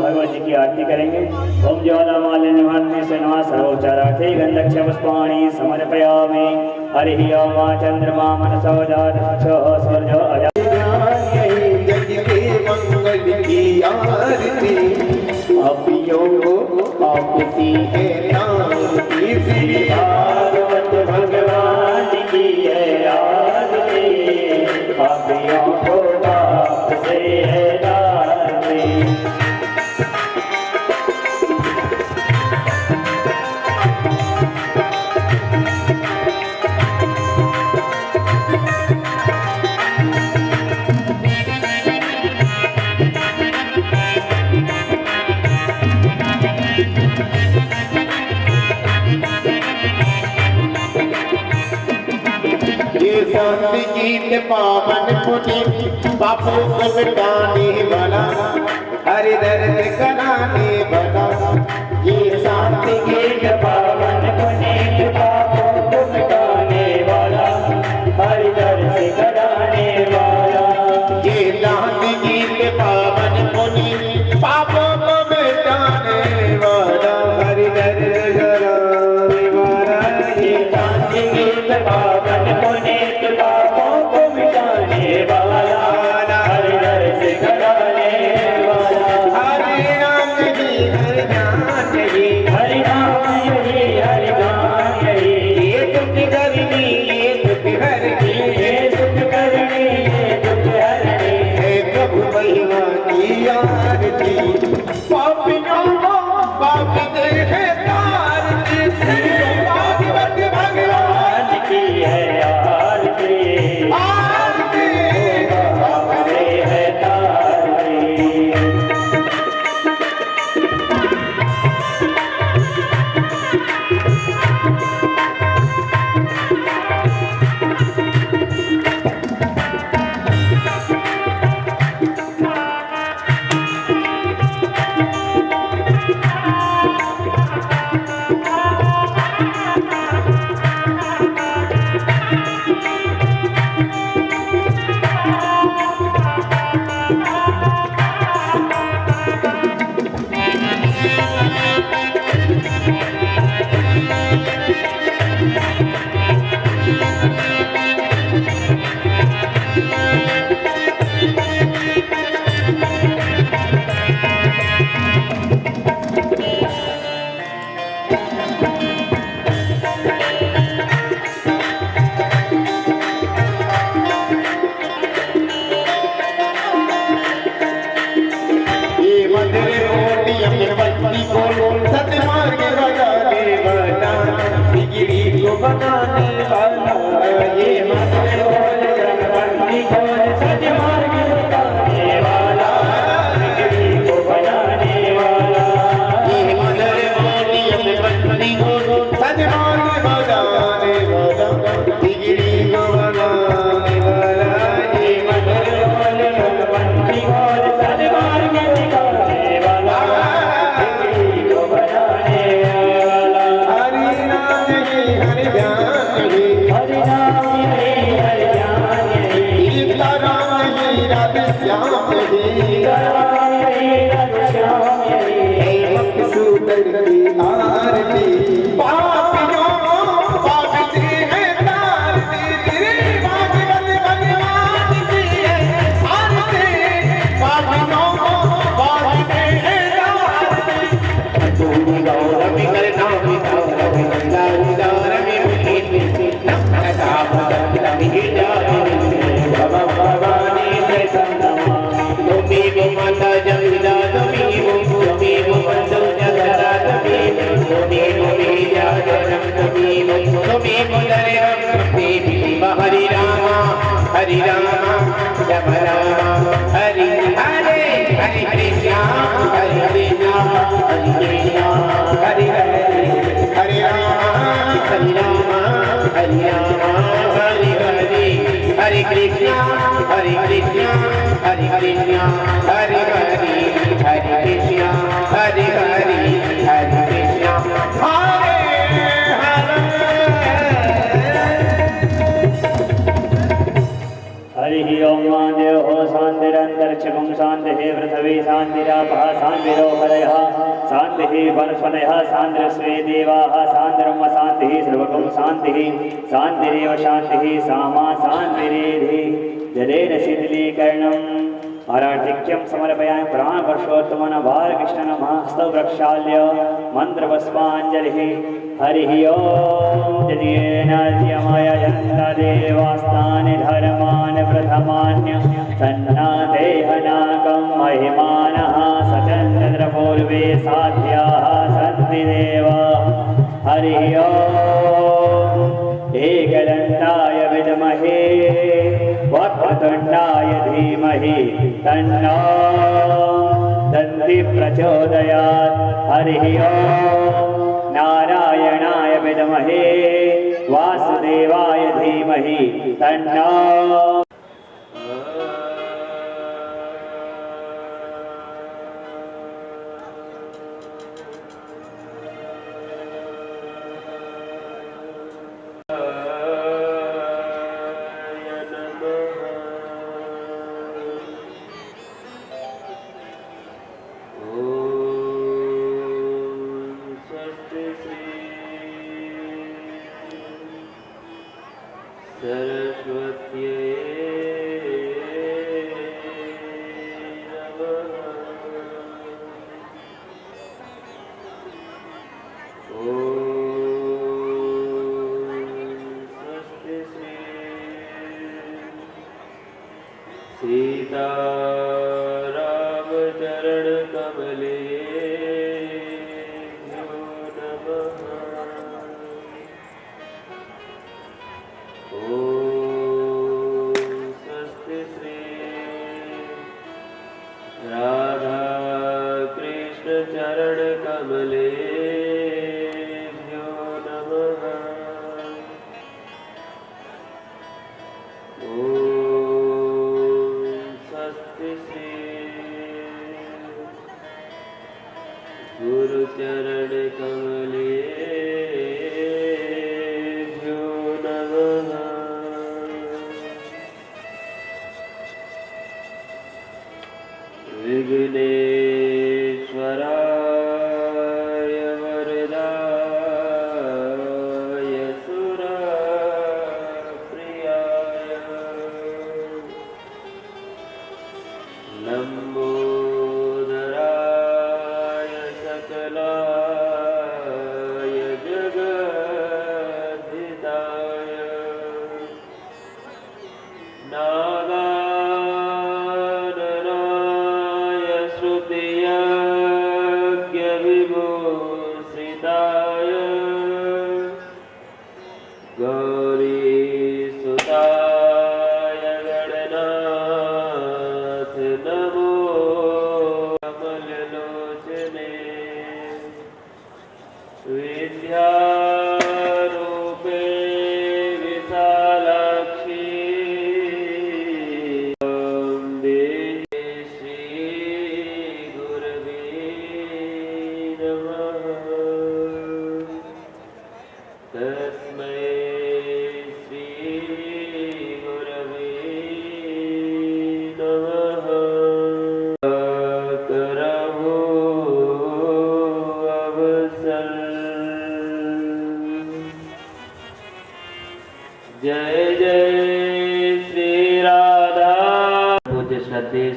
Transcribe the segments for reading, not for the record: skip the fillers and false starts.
भगवत जी की आरती करेंगे। ओम ज्वाला मालिन्य से नमः सर्वोच्चारार्थे गंधक्ष पुष्पाणि समर्पयामि। हरि ओम चंद्रमा मनसो जातः स्वर्ग अजा जग के मंगल की आरती पापियों को आपकी है नाम की भागवत भगवान की है आरती पापियों को पाप से है नारती। शांति गीत पावन पुनीत पापों को मिटाने वाला हरि दर्द कराने वाला। ये शांति गीत पावन पुनीत पापों को मिटाने वाला हरि दर्द कराने वाला। ये शांति गीत पावन पुनीत पापों को मिटाने वाला हरि दर्द कराने वाला। ये शांति गीत पावन पुनीत पापों को मिटाने वाला हरि दर्द कराने वाला। हरि नाम यही हरि नाम यही हरि नाम यही हरि नाम यही। ये दुख करनी ये दुख हरनी ये दुख करनी ये दुख हरनी। है प्रभु महिमा की आरती पापियों को पाप दे है तारती भागवत भगवान की है आरती आरती पाप से है तारती। सतमार्ग लगाने वाला बिगड़ी को बनाने वाला। ये मंत्र बोल जगबंदी खोल सतमार्ग लगाने वाला बिगड़ी को बनाने वाला। ये मंत्र बोली जगबंदी खोल सतमार्ग बनाने वाला बिगड़ी को बनाने वाला। ये मंत्र बोल जगबंदी खोल सतमार्ग लगाने वाला बिगड़ी को बनाने वाला। हरि नाम यही हरि ध्यान यही हरि नाम यही हरि ज्ञान यही। सीता राम यही राधे श्याम यही राम यही राधे श्याम यही। हे भक्त सुंदर की आरती पापियों को पाप से है तारती तेरे भागवत भगवान की है आरती पापियों को पाप से है तारती। तुम गौरव करना गंगा उदार में मुझे नमता भगवत मिहिजा भवानी से संगमा तुम्ही माता जगदा तुम्ही बंधु जगदा तुम्ही जागरण तुम्ही मुदरे हरि राम हरि राम जप राम हरि हरे हरि कृष्ण हरि हरि राम हरि कृष्ण हरि हरे हरे राम हरि राम हरि राम हरि हरे हरे कृष्ण हरे कृष्ण हरे कृष्ण हरे हरे हरे कृष्ण हरे हरे हरे कृष्ण हरे हरि ओम देव शांतिरंतर शान्तिरक्षकं शान्तिः पृथिवी शान्तिरापः शान्तिरोपदयः शान्तिः वनस्पतयः शान्तिरस्वे देवाः शान्तिरं शान्तिः सर्वकं शान्तिः शान्तिरेव शान्तिः सामा शान्तिरेधि जलेन शीतलीकरणम् आराधिक्यं समर्पयामि प्राणवर्षोत्तमन बालकृष्णन हस्तौ प्रक्षाल्य मन्त्रपुष्पाञ्जलिः हरिः ओम् जनेनाद्यमय देवास्तानि धर्मान् प्रथमान्य सन्नादेहनाकं महिमानः सचन्द्रपूर्वे साध्याः सन्ति देव हरिः ओम् एकदन्ताय विद्महे वक्रतुण्डाय धीमहि तन्नो दन्ति प्रचोदयात् हरिः ओम् नारायणाय विद्महे वासुदेवाय धीमहि तन्नो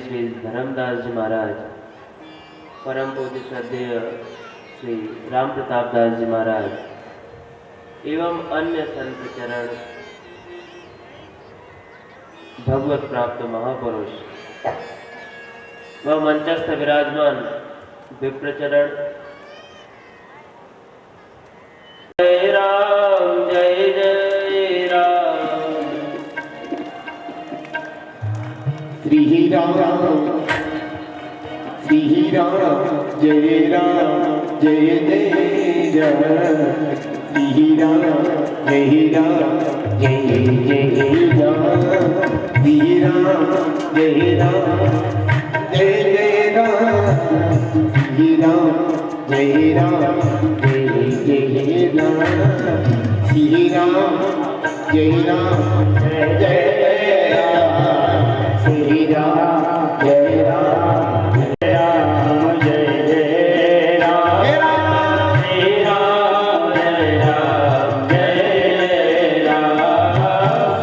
श्री धर्मदास जी महाराज, परम पूज्य श्रद्धेय श्री राम प्रताप दास जी महाराज एवं अन्य संत चरण भगवत प्राप्त महापुरुष व मंचस्थ विराजमान विप्रचरण जय राम जय जय राम श्री राम जय राम जय जय राम श्री राम जय राम जय जय राम श्री राम जय राम जय जय राम श्री राम जय राम जय जय राम श्री राम जय राम जय जय राम श्री राम जय राम जय राम जय जय राम जय राम श्री राम जय राम जय राम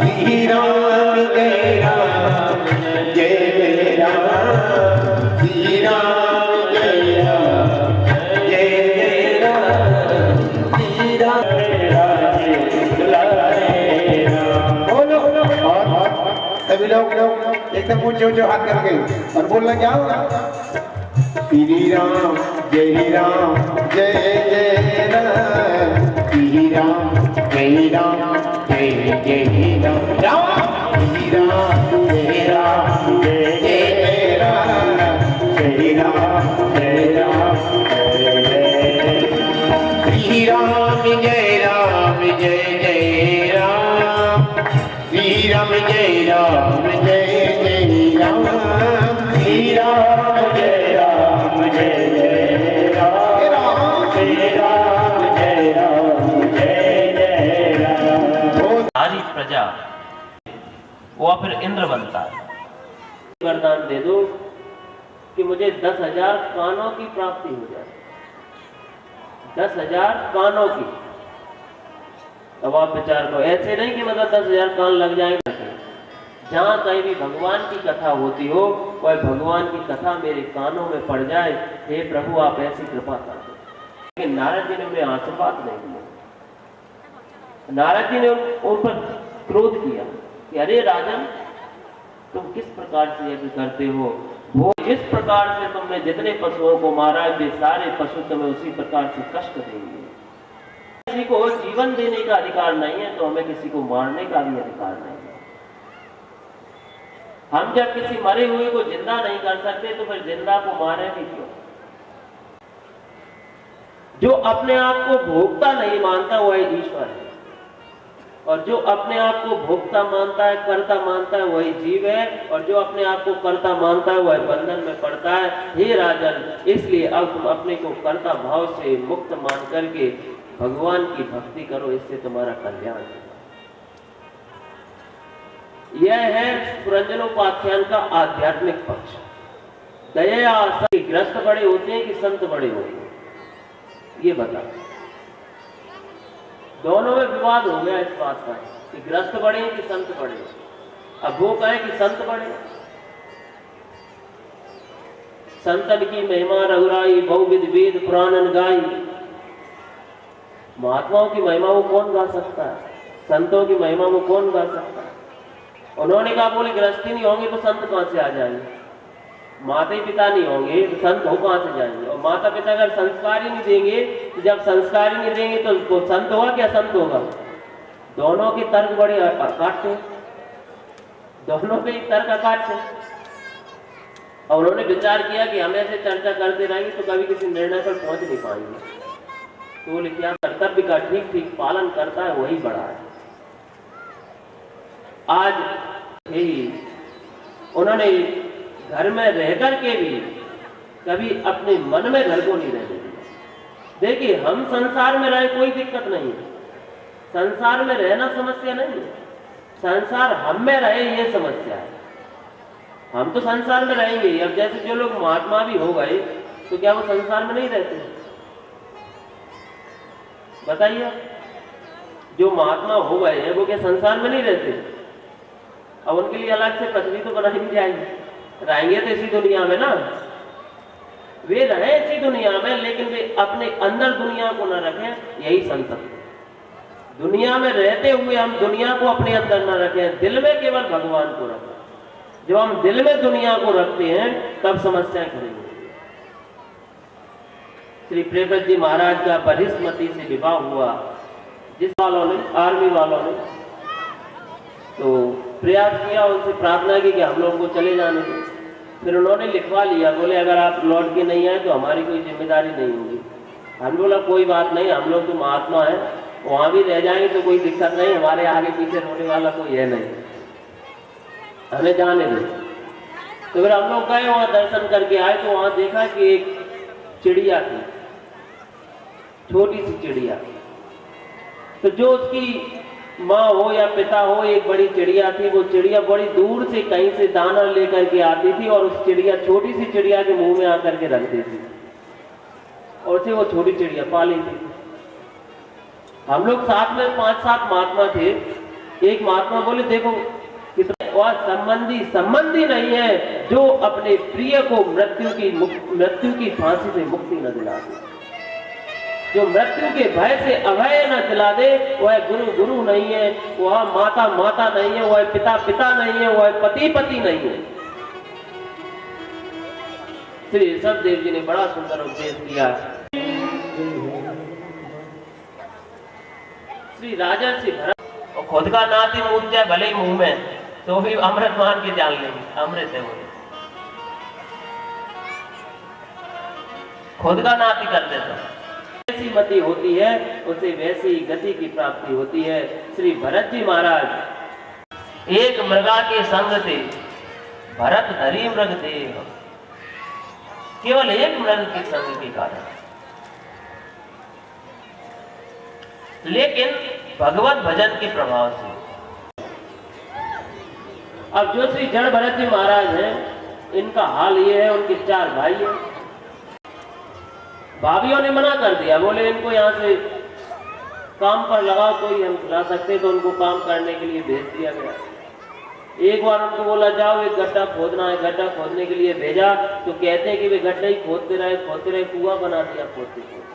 श्री राम जय राम जय राम श्री राम जय राम जय राम श्री राम बोलो और सभी लोग एकदम ऊंचे ऊंचे हाथ करके और बोलना क्या होगा श्री राम जय जय राम श्री राम जय जय राम राम श्री राम जय जय राम श्री राम जय राम श्री राम जय जय राम श्री राम जय जय राम श्री राम जय राम जय जय राम श्री राम जय जय राम सारी प्रजा वो फिर इंद्र बनता है। वरदान दे दो कि मुझे 10,000 कानों की प्राप्ति हो जाए, 10,000 कानों की। अब आप विचार करो, ऐसे नहीं कि मतलब 10,000 कान लग जाएंगे। जहां कहीं भी भगवान की कथा होती हो, वह भगवान की कथा मेरे कानों में पड़ जाए, हे प्रभु आप ऐसी कृपा कर दो। लेकिन नारद जी ने उन्हें आशीर्वाद नहीं दिया। नारद जी ने उन पर क्रोध किया कि अरे राजन, तुम किस प्रकार से यज्ञ करते हो? वो जिस प्रकार से तुमने जितने पशुओं को मारा, वे सारे पशु तुम्हें उसी प्रकार से कष्ट देंगे। किसी को जीवन देने का अधिकार नहीं है, तो हमें किसी को मारने का भी अधिकार नहीं है। हम जब किसी मरे हुए को जिंदा नहीं कर सकते, तो फिर जिंदा को मारे भी क्यों? जो अपने आप को भोक्ता नहीं मानता वह ईश्वर है, और जो अपने आप को भोक्ता मानता है, कर्ता मानता है, वही जीव है, और जो अपने आप को कर्ता मानता है वह बंधन में पड़ता है। हे राजन, इसलिए अब तुम अपने को कर्ता भाव से मुक्त मान करके भगवान की भक्ति करो, इससे तुम्हारा कल्याण होगा। यह है पुरंजनोपाख्यान का आध्यात्मिक पक्ष। दया आस्था के ग्रस्त बड़े होते हैं कि संत बड़े होते हैं, ये बता। दोनों में विवाद हो गया इस बात का कि ग्रस्त बड़े हैं कि संत बड़े। अब वो कहे कि संत बड़े। संतन की महिमा रघुराई, बहुविध वेद पुराणन गाई। महात्माओं की महिमा वो कौन गा सकता है? संतों की महिमा वो कौन गा सकता है? उन्होंने कहा बोले गृहस्थी नहीं होंगे तो संत कहां से आ जाएंगे? माता पिता नहीं होंगे तो संत हो कहां से जाएंगे? और माता पिता अगर संस्कार ही नहीं देंगे, तो जब संस्कार ही नहीं देंगे तो संत होगा क्या संत होगा? दोनों के तर्क बड़े काटते, दोनों के तर्क काटते। और उन्होंने विचार किया कि हम ऐसे चर्चा करते रहेंगे तो कभी किसी निर्णय पर पहुंच नहीं पाएंगे। तो बोले क्या कर्तव्य का ठीक ठीक पालन करता है वही बड़ा है। आज यही उन्होंने घर में रह करके भी कभी अपने मन में घर को नहीं रहने दिया। देखिए, हम संसार में रहे कोई दिक्कत नहीं है, संसार में रहना समस्या नहीं है, संसार हम में रहे ये समस्या है। हम तो संसार में रहेंगे। अब जैसे जो लोग महात्मा भी हो गए तो क्या वो संसार में नहीं रहते? बताइए, जो महात्मा हो गए हैं वो क्या संसार में नहीं रहते? अब उनके लिए अलग से पृथ्वी तो बनाई नहीं जाएगी, रहेंगे तो इसी दुनिया में ना। वे रहे इसी दुनिया में, लेकिन वे अपने अंदर दुनिया को न रखें, यही संतत। दुनिया में रहते हुए हम दुनिया को अपने अंदर न रखें, दिल में केवल भगवान को रखें। जब हम दिल में दुनिया को रखते हैं तब समस्याएं खड़ी होती हैं। श्री प्रेमचंद जी महाराज का बरिष्मती से विवाह हुआ, जिस वालों ने, आर्मी वालों ने तो प्रयास किया, उनसे प्रार्थना की कि हम लोगों को चले जाने दें। फिर उन्होंने लिखवा लिया, बोले अगर आप लौट के नहीं आए तो हमारी कोई जिम्मेदारी नहीं होगी। हम बोला कोई बात नहीं, हम लोग तो महात्मा हैं, वहां भी रह जाएंगे तो कोई दिक्कत नहीं, हमारे आगे पीछे रोने वाला कोई है नहीं, हमें जाने दें। तो फिर हम लोग गए, वहां दर्शन करके आए तो वहां देखा कि एक चिड़िया थी, छोटी सी चिड़िया। तो जो उसकी माँ हो या पिता हो, एक बड़ी चिड़िया थी। वो चिड़िया बड़ी दूर से कहीं से दाना लेकर के आती थी और उस चिड़िया, छोटी सी चिड़िया के मुंह में आकर के रख देती थी और उसे वो छोटी चिड़िया पाली थी। हम लोग साथ में 5-7 महात्मा थे। एक महात्मा बोले देखो कितना संबंधी नहीं है जो अपने प्रिय को मृत्यु की फांसी से मुक्ति न दिला दे, जो मृत्यु के भय से अभय न दिला दे, वह गुरु नहीं है, वह माता नहीं है, वह पिता नहीं है, वह पति नहीं है। श्री ऋषभ देव जी ने बड़ा सुंदर उपदेश दिया। श्री राजर्षि भरत, और खुद का नाती मूत जाए भले ही मुंह में, तो भी अमृत मान के जान लेंगे, अमृत है वो। खुद का नाती कर देता, जैसी मति होती है उसे वैसी गति की प्राप्ति होती है। श्री भरत जी महाराज एक मृगा के संग थे, भरत धरी मृग देह, केवल एक मृग के संग के कारण, लेकिन भगवत भजन के प्रभाव से। अब जो श्री जड़ भरत जी महाराज हैं, इनका हाल ये है, उनके 4 भाई हैं। भाभियों ने मना कर दिया, बोले इनको यहाँ से काम पर लगाओ, कोई हम खिला सकते, तो उनको काम करने के लिए भेज दिया गया। एक बार उनको बोला जाओ एक गड्ढा खोदना है, गड्ढा खोदने के लिए भेजा, तो कहते हैं कि वे गड्ढा ही खोदते रहे, कुआं बना दिया खोदते खोदते।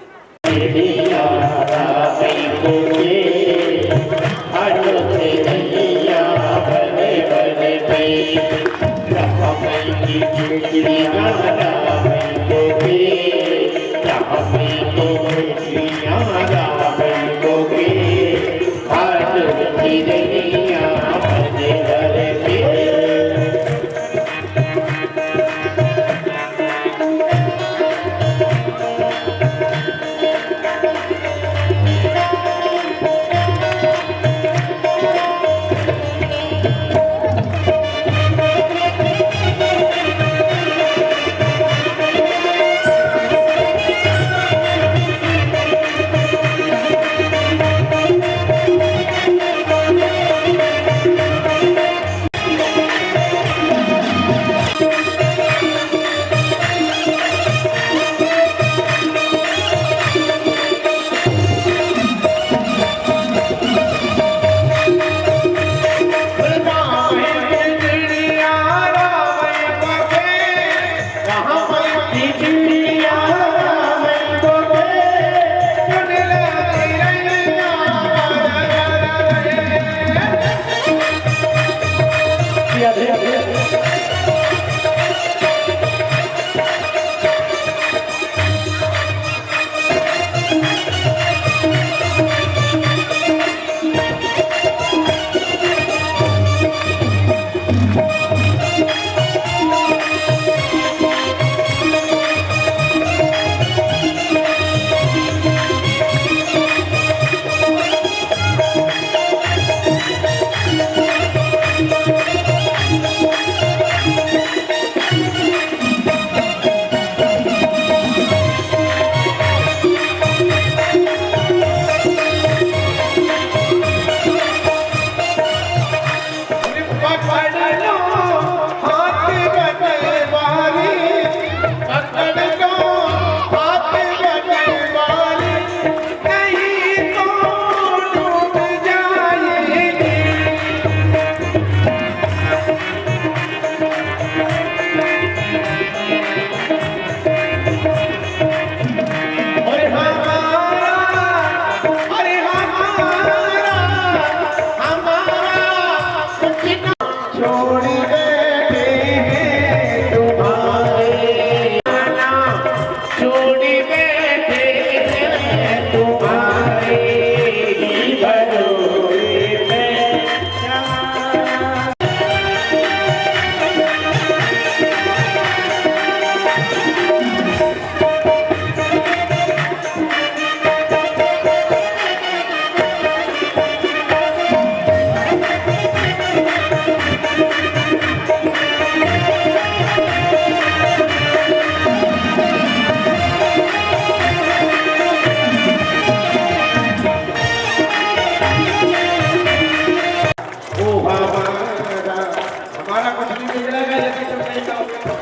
बिगड़ेगा यदि तुम नहीं जाओगे तो।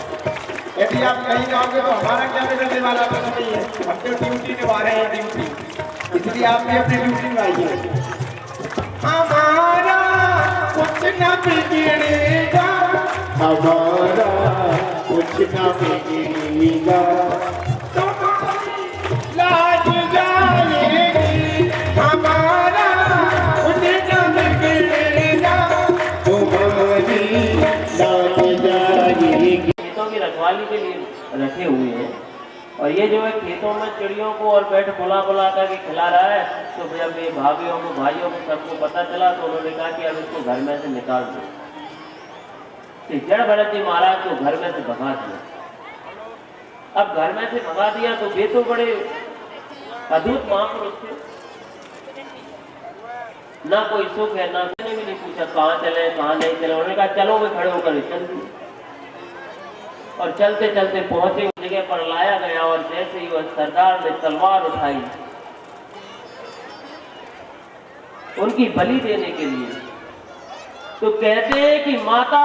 यदि आप नहीं जाओगे तो हमारा क्या बिगड़ने वाला कुछ नहीं है। हम तो ड्यूटी निभा रहे हैं, ड्यूटी, इसलिए आप भी अपनी ड्यूटी निभाइए। हमारा कुछ न बिगड़ेगा, हमारा कुछ न बिगड़ेगा, तुम्हारी लाज जाएगी, हमारा कुछ न बिगड़ेगा, तुम्हारी लाज जाएगी। खेतों की रखवाली के लिए रखे हुए हैं और ये जो है खेतों में चिड़ियों को और बैठ बुला बुला करके खिला रहा है। तो जब ये भाभीयों को भाइयों को सबको पता चला तो उन्होंने कहा कि अब इसको घर में से निकाल दो। तो जड़ भरत जी महाराज को घर में से भगा दिया। अब घर में से भगा दिया तो वे तो बड़े अद्भुत महापुरुष थे, ना कोई सुख है ना कोई, भी नहीं पूछा कहाँ चले कहाँ नहीं चले। उन्होंने कहा चलो, वे खड़े होकर चल दिए और चलते चलते पहुंचे उस जगह पर लाया गया और जैसे ही वह सरदार ने तलवार उठाई उनकी बलि देने के लिए, तो कहते हैं कि माता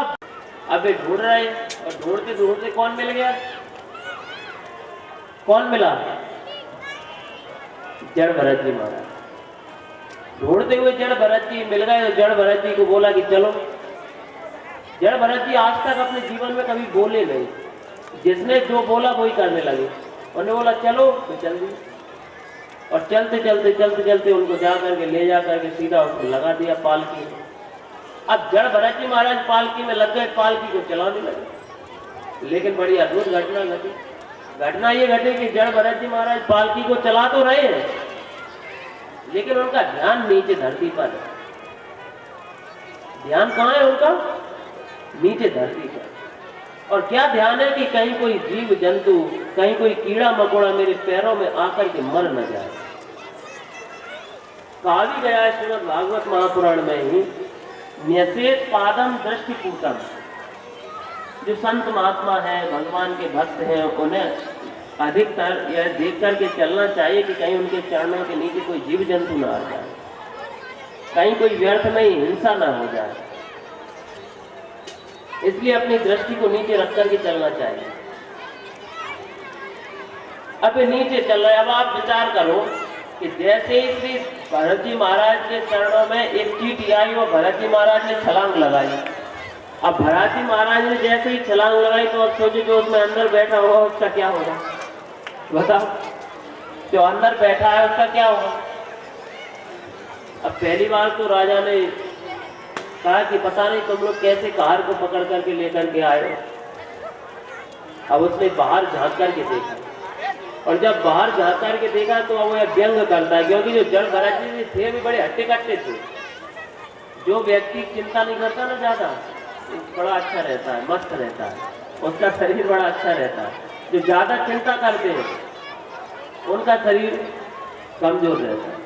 अबे ढूंढ रहे और ढूंढते ढूंढते कौन मिल गया? कौन मिला? जड़ भरत जी महाराज। ढूंढते हुए जड़ भरत जी मिल गए और जड़ भरत जी को बोला कि चलो। जड़ भरत जी आज तक अपने जीवन में कभी बोले नहीं, जिसने जो बोला वही करने लगे। उन्होंने बोला चलो तो चल दी और चलते चलते चलते चलते उनको जा करके ले जा करके सीधा उसको लगा दिया पालकी में। अब जड़ भरत जी महाराज पालकी में लग गए, पालकी को चलाने लगे। लेकिन बड़ी अद्भुत घटना घटी। घटना ये घटी कि जड़ भरत जी महाराज पालकी को चला तो रहे हैं लेकिन उनका ध्यान नीचे धरती पर है। ध्यान कहाँ है उनका? नीचे धरती पर। और क्या ध्यान है कि कहीं कोई जीव जंतु, कहीं कोई कीड़ा मकोड़ा मेरे पैरों में आकर के मर न जाए। कहा भी गया है श्रीमद् भागवत महापुराण में ही, न्यसेत पादम दृष्टिपूतम। जो संत महात्मा है, भगवान के भक्त हैं, उन्हें अधिकतर यह देख करके चलना चाहिए कि कहीं उनके चरणों के नीचे कोई जीव जंतु ना आ जाए, कहीं कोई व्यर्थ में हिंसा ना हो जाए। इसलिए अपनी दृष्टि को नीचे रख करके चलना चाहिए। अब नीचे चल रहा है। अब आप विचार करो कि जैसे ही श्री भरत जी महाराज के चरणों में एक चींटी आई और भरत जी महाराज ने छलांग लगाई। अब भरत जी महाराज ने जैसे ही छलांग लगाई तो अब सोचो जो उसमें अंदर बैठा होगा उसका क्या होगा? बताओ, जो अंदर बैठा है उसका क्या होगा? अब पहली बार तो राजा ने कहा कि पता नहीं तुम लोग कैसे कार को पकड़ करके लेकर के आए हो। अब उसने बाहर झांक करके देखा और जब बाहर झांक करके देखा तो अब वह व्यंग करता है, क्योंकि जो जड़ भरत जी थे भी बड़े हट्टे कट्टे थे। जो व्यक्ति चिंता नहीं करता ना ज्यादा, बड़ा अच्छा रहता है, मस्त रहता है, उसका शरीर बड़ा अच्छा रहता है। जो ज्यादा चिंता करते हैं उनका शरीर कमजोर रहता है।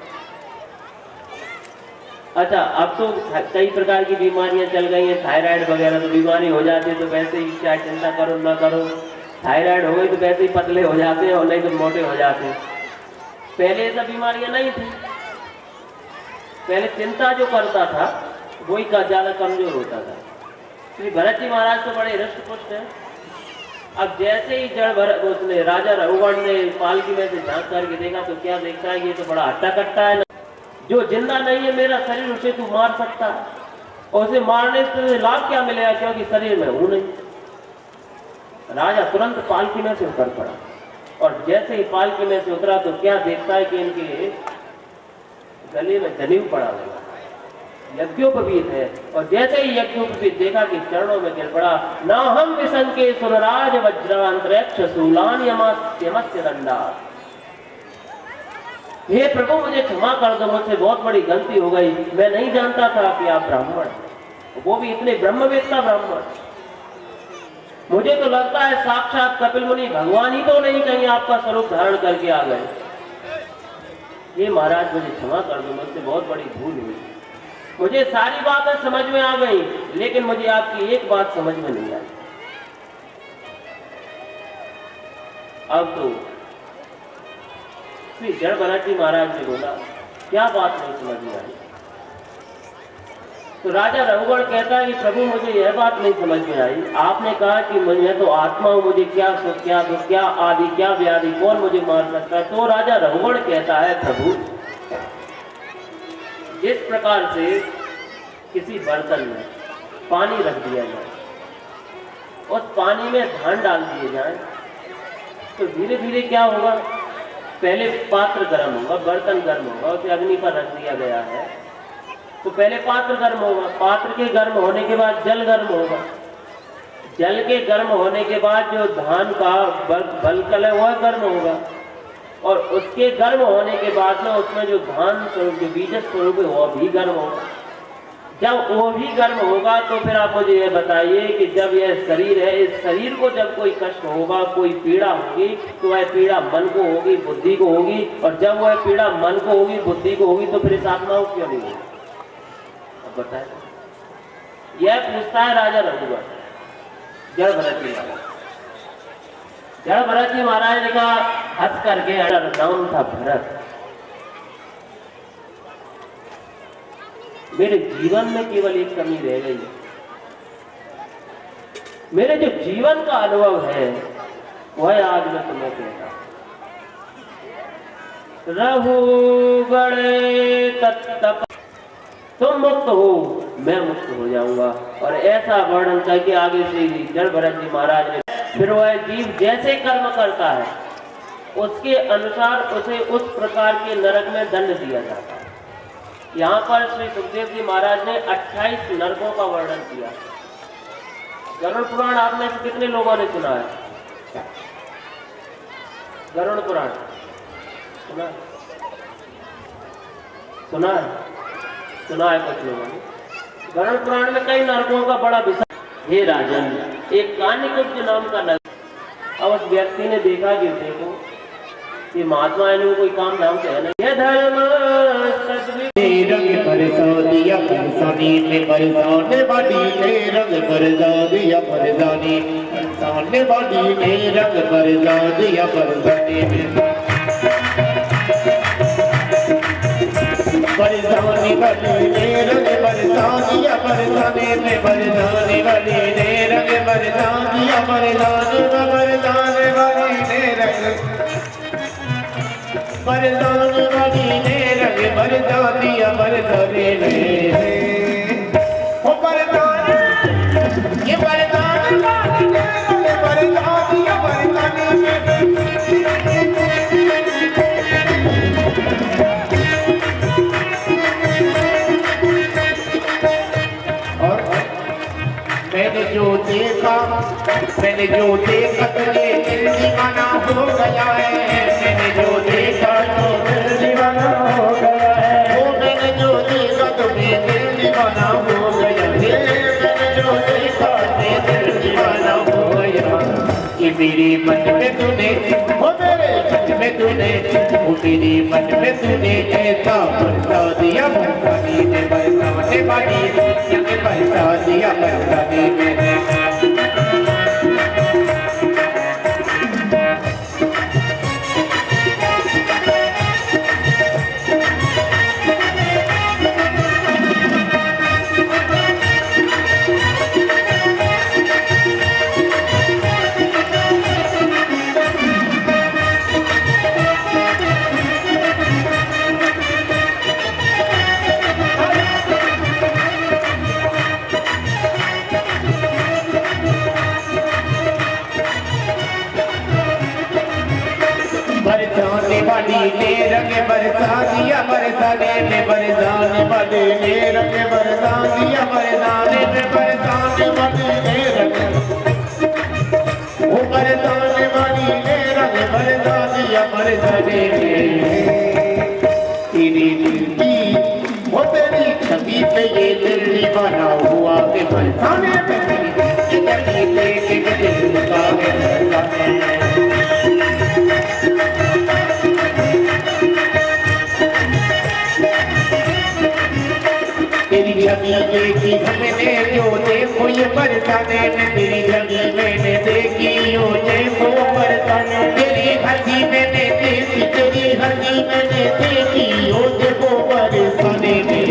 अच्छा, अब तो कई प्रकार की बीमारियां चल गई हैं, थायराइड वगैरह तो बीमारी हो जाती है, तो वैसे ही चाहे चिंता करो ना करो, थायराइड हो गई तो वैसे ही पतले हो जाते हैं और नहीं तो मोटे हो जाते हैं। पहले ये सब बीमारियां नहीं थी। पहले चिंता जो करता था वही का ज्यादा कमजोर होता था। श्री भरत जी महाराज तो बड़े हृष्ट पुष्ट हैं। अब जैसे ही जड़ भरत उसने राजा रघुगण ने पालकी में से झांक करके देखा तो क्या देखता है, ये तो बड़ा हट्टा कट्टा है ना, जो जिंदा नहीं है मेरा शरीर उसे तू मार सकता है और उसे मारने से लाभ क्या मिलेगा, क्योंकि शरीर में हूं नहीं। राजा तुरंत पालकी में से उतर पड़ा और जैसे ही पालकी में से उतरा तो क्या देखता है कि इनके गले में जनेऊ पड़ा हुआ, यज्ञोपवीत है। और जैसे ही यज्ञोपवीत देखा कि चरणों में गिर पड़ा, न हम विसंके सुरराज वज्रांतरिक्ष शूलान यमस्य दंडात्। हे प्रभु मुझे क्षमा कर दो, मुझसे बहुत बड़ी गलती हो गई, मैं नहीं जानता था कि आप ब्राह्मण, वो भी इतने ब्रह्मवेत्ता ब्राह्मण। मुझे तो लगता है साक्षात कपिल मुनि भगवान ही तो नहीं कहीं आपका स्वरूप धारण करके आ गए। ये महाराज मुझे क्षमा कर दो, मुझसे बहुत बड़ी भूल हुई। मुझे सारी बातें समझ में आ गई लेकिन मुझे आपकी एक बात समझ में नहीं आई। अब तो श्री जड़ भरत जी महाराज ने बोला, क्या बात नहीं समझ में आई? तो राजा रघुगण कहता है कि प्रभु मुझे यह बात नहीं समझ में आई, आपने कहा कि मैं तो आत्मा हूं, मुझे क्या सुख क्या दुख क्या आदि क्या व्याधि कौन मुझे मार सकता है। तो राजा रघुगण कहता है प्रभु जिस प्रकार से किसी बर्तन में पानी रख दिया जाए, उस पानी में धान डाल दिए जाए, तो धीरे धीरे क्या होगा, पहले पात्र गर्म होगा, बर्तन गर्म होगा, उसे अग्नि पर रख दिया गया है तो पहले पात्र गर्म होगा, पात्र के गर्म होने के बाद जल गर्म होगा, जल के गर्म होने के बाद जो धान का बलकल है वह गर्म होगा, और उसके गर्म होने के बाद में उसमें जो धान स्वरूप जो बीज स्वरूप है वह भी गर्म होगा। जब वो भी गर्म होगा तो फिर आप मुझे ये बताइए कि जब यह शरीर है, इस शरीर को जब कोई कष्ट होगा, कोई पीड़ा होगी, तो वह पीड़ा मन को होगी, बुद्धि को होगी, और जब वह पीड़ा मन को होगी, बुद्धि को होगी, तो फिर इस आत्मा को क्यों नहीं होगी? अब बताए। यह पूछता है राजा रघुगण जड़ भरत जी महाराज। जड़ भरत जी महाराज ने कहा हंस करके, नाम था भरत, मेरे जीवन में केवल एक कमी रह गई है, मेरे जो जीवन का अनुभव है वह आज मैं तुम्हें कहता हूं। रघुगण तत्तप, तुम मुक्त हो, मैं मुक्त हो जाऊंगा। और ऐसा वर्णन करके आगे से जड़ भरत जी महाराज ने फिर वह जीव जैसे कर्म करता है उसके अनुसार उसे उस प्रकार के नरक में दंड दिया जाता है। यहाँ पर श्री सुखदेव जी महाराज ने 28 नरकों का वर्णन किया। गरुड़ पुराण आप में से कितने लोगों ने सुना है? गरुड़ पुराण सुना सुना है? सुना है कुछ लोगों ने। गरुड़ पुराण में कई नरकों का बड़ा विषय। हे राजन, एक कान्यकुब्ज नाम का नरक, अब उस व्यक्ति ने देखा कि देखो कि महात्मा इन्हें कोई काम धाम से है नहीं, यह धर्म रंग बरसा दिया बरसाने में, बरसाने वाली ने रंग बरसा दिया बरसाने, बरसाने वाली ने रंग बरसा दिया बरसाने में, बरसाने वाली ने रंग बरसा दिया बरसाने में, बरसाने वाली ने रंग बरसा दिया बरसाने में, बरसाने वाली ने रंग बरसाने वाली ने रंग बरसा दिया बरसाने में, ओ बरसाने ये बरसाने वाली ने रंग बरसा दिया बरसाने में। और मैंने जो देखा तो ये दिल दीवाना हो गया है, मैंने जो देखा तो दिल दीवाना हो गया है, वो मैंने जो देखा तो ये दिल दीवाना हो गया है, मैंने जो देखा तो दिल दीवाना हो गया। कि मेरे मन में तूने, वो मेरे मन में तूने, वो मेरे मन में तूने ऐसा बरसा दिया बरसाने में, बरसाने वाली ने बरसा दिया बरसाने में। बरसाने वाली ने रंग बरसा दिया बरसाने में, बरसाने वाली ने रंग बरसा दिया बरसाने में, बरसाने वाली ने रंग, वो बरसाने वाली ने रंग बरसा दिया बरसाने में। तेरी दिल की वो तेरी छवि पे ये दिल दीवाना हुआ के बरसाने में, तेरी छवि पे ये दिल दीवाना बरसाने में। तेरी छवि देखी हमने जो देखो ये बरसाने में, तेरी छवि मैंने देखी यो देखो बरसाने, तेरी हंसी मैंने देखी, तेरी हंसी मैंने देखी यो देखो बरसाने में,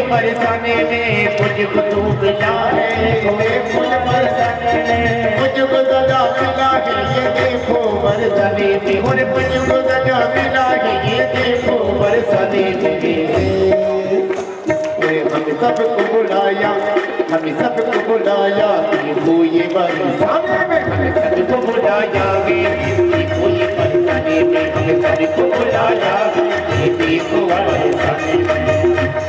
बरसाने में मुझको तू मिला है, ये फूल बरसाने में मुझको सजा मिला है, ये देखो बरसाने में, और मुझको सजा मिला है, ये देखो बरसाने में। हम सबको बुलाया, हम सबको बुलाया, देखो ये बरसाने में, हम सबको बुलाया, देखो ये बरसाने में, हम सबको बुलाया, ये देखो बरसाने में।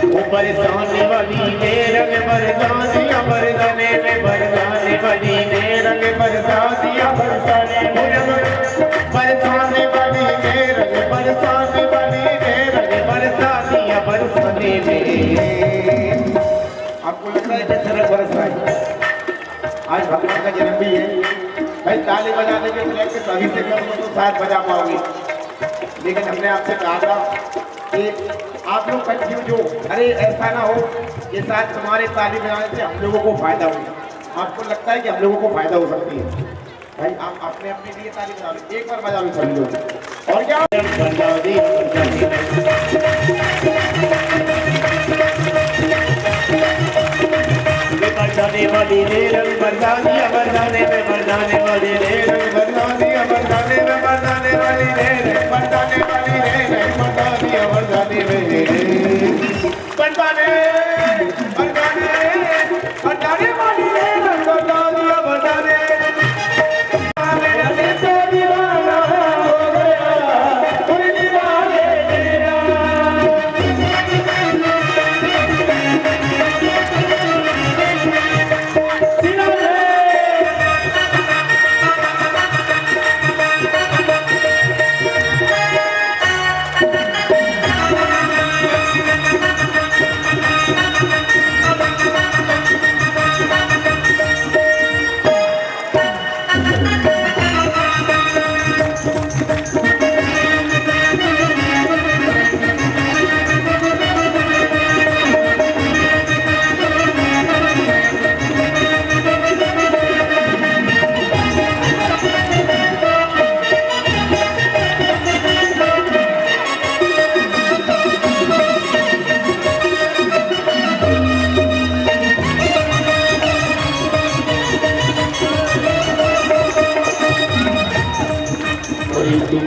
वो बरसाने वाली ने रंग बरसा दिया, बरसाने में बरसाने वाली ने रंग बरसा दिया, बरसाने बरसाने वाली ने रंग बरसाने वाली ने रंग बरसा दिया, बरसाने में। आपको लग रहा है कि सरक बरस रहा है? आज भगवान का जन्म भी है भाई। ताली बजाने के लिए के सभी से कम तो शायद बजा पाओगे, लेकिन हमने आपसे कहा था कि आप लोग कंफ्यूज हो, अरे ऐसा ना हो कि शायद तुम्हारे ताली बजाने से हम लोगों को फायदा हो। आपको लगता है कि हम लोगों को फायदा हो सकती है भाई, आप अपने अपने लिए ताली बजा लो, एक बार बजा लो सभी लोग। और क्या बरसाने वाली ने रंग बरसा दिया, बरसाने में बरसाने वाली ने रंग बरसा दिया, बरसाने में बरसाने वाली ने रंग बरसाने वाली ने रंग बरसा दिया, बरसाने में बरसाने बरसाने बरसाने वाली ने रंग बरसा दिया, बरसाने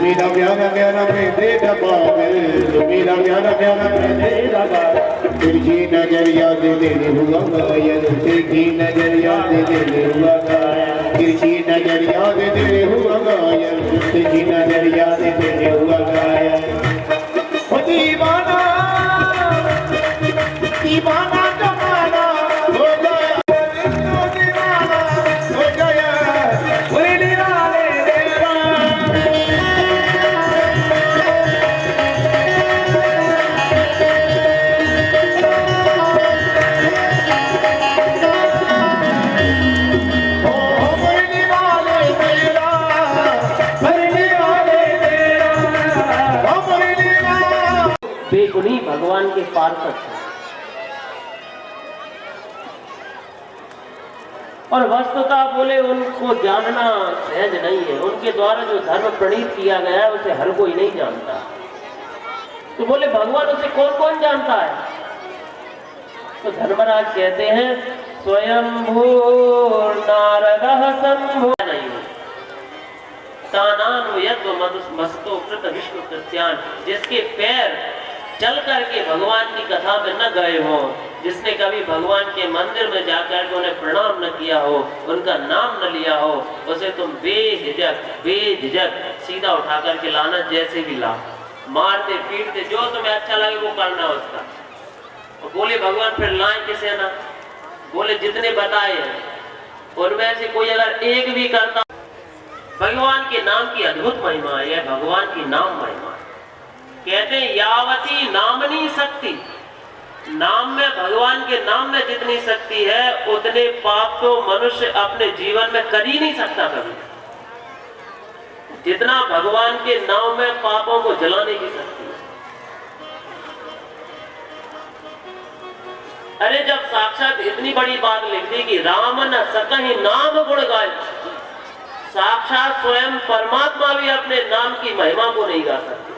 मेरा प्यारा प्यारा दे दबा, मेरा प्यारा प्यारा दे दबा, तिरछी नजरिया दे देने हुआ गायन, तिरछी नजरिया दे देने हुआ गायन, तिरछी नजरिया दे देने हुआ गायन, तिरछी नजरिया दे देने हुआ गायन। दीवाना दीवाना जमाना हो गया, दीवाना हो गया, बेगुनी भगवान के पार्षद हैं। और वस्तुतः बोले उनको जानना सहज नहीं है, उनके द्वारा जो धर्म प्रणीत किया गया है उसे हर कोई नहीं जानता। तो बोले भगवान उसे कौन कौन जानता है? तो धर्मराज कहते हैं स्वयंभू नारदः शंभो नहीं मस्तो कृत विष्णु कृत्यान, जिसके पैर चल करके भगवान की कथा में न गए हो, जिसने कभी भगवान के मंदिर में जाकर के उन्हें प्रणाम न किया हो, उनका नाम न लिया हो, उसे तुम बेझिझक सीधा उठा करके लाना, जैसे भी ला, मारते पीटते जो तुम्हें अच्छा लगे वो करना उसका। और बोले भगवान फिर लाएं किसे ना? बोले जितने बताए उनमें से कोई अगर एक भी करता, भगवान के नाम की अद्भुत महिमा है, भगवान की नाम महिमा। कहते हैं यावती नामनी शक्ति, नाम में भगवान के नाम में जितनी शक्ति है उतने पाप तो मनुष्य अपने जीवन में कर ही नहीं सकता कभी, जितना भगवान के नाम में पापों को जलाने की शक्ति है। अरे जब साक्षात इतनी बड़ी बात लिख दी कि राम न सकहि नाम गुण गाय, साक्षात स्वयं परमात्मा भी अपने नाम की महिमा को नहीं गा सकते।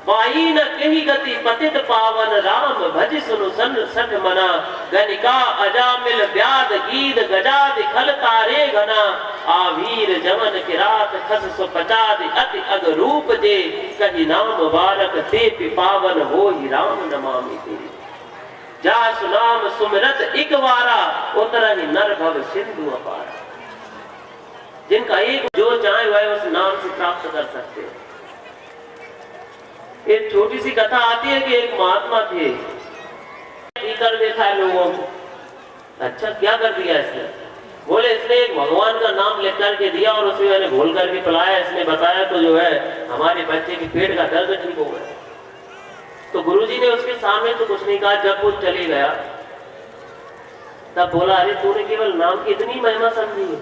पाई न कही गति पतित पावन राम भज सुनु सन सठ मना गनिका अजामिल व्याध गीत गजाद खल तारे घना आवीर जमन किरात खस सो पचाद अति अग रूप जे कही नाम बारक ते पावन हो ही राम नमामि तेरी जा सुनाम सुमिरत एक वारा उतर ही नर भव सिंधु अपारा। जिनका एक जो चाहे वह उस नाम से प्राप्त कर सकते हैं। एक छोटी सी कथा आती है कि एक महात्मा थे, कर देखा है लोगों को। अच्छा क्या कर दिया इसने? बोले इसने एक भगवान का नाम लिख करके दिया और उसमें मैंने घोल करके पिलाया। इसने बताया तो जो है हमारे बच्चे की पेट का दर्द ठीक हो गया। तो गुरुजी ने उसके सामने तो कुछ नहीं कहा। जब वो चले गया तब बोला, अरे तूने केवल नाम की इतनी महिमा समझी है?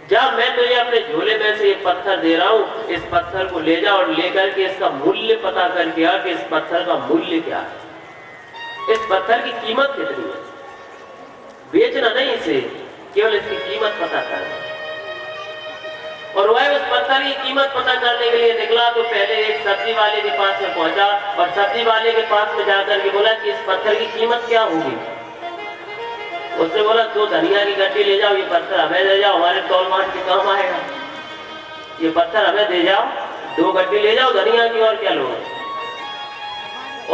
जब मैं तुझे अपने झोले में से एक पत्थर दे रहा हूं, इस पत्थर को ले जा और लेकर के इसका मूल्य पता करके आ कि इस पत्थर का मूल्य क्या है, इस पत्थर की कीमत कितनी है। बेचना नहीं इसे, केवल इसकी कीमत पता करना। और वह उस पत्थर की कीमत पता करने के लिए निकला तो पहले एक सब्जी वाले के पास में पहुंचा और सब्जी वाले के पास में जाकर के बोला कि इस पत्थर की कीमत क्या होगी। उसने बोला, 2 धनिया की गड्डी ले जाओ, ये पत्थर हमें दे जाओ, हमारे तौल माट के काम आएगा। ये पत्थर हमें दे जाओ, 2 गड्डी ले जाओ धनिया की, और क्या लोगे।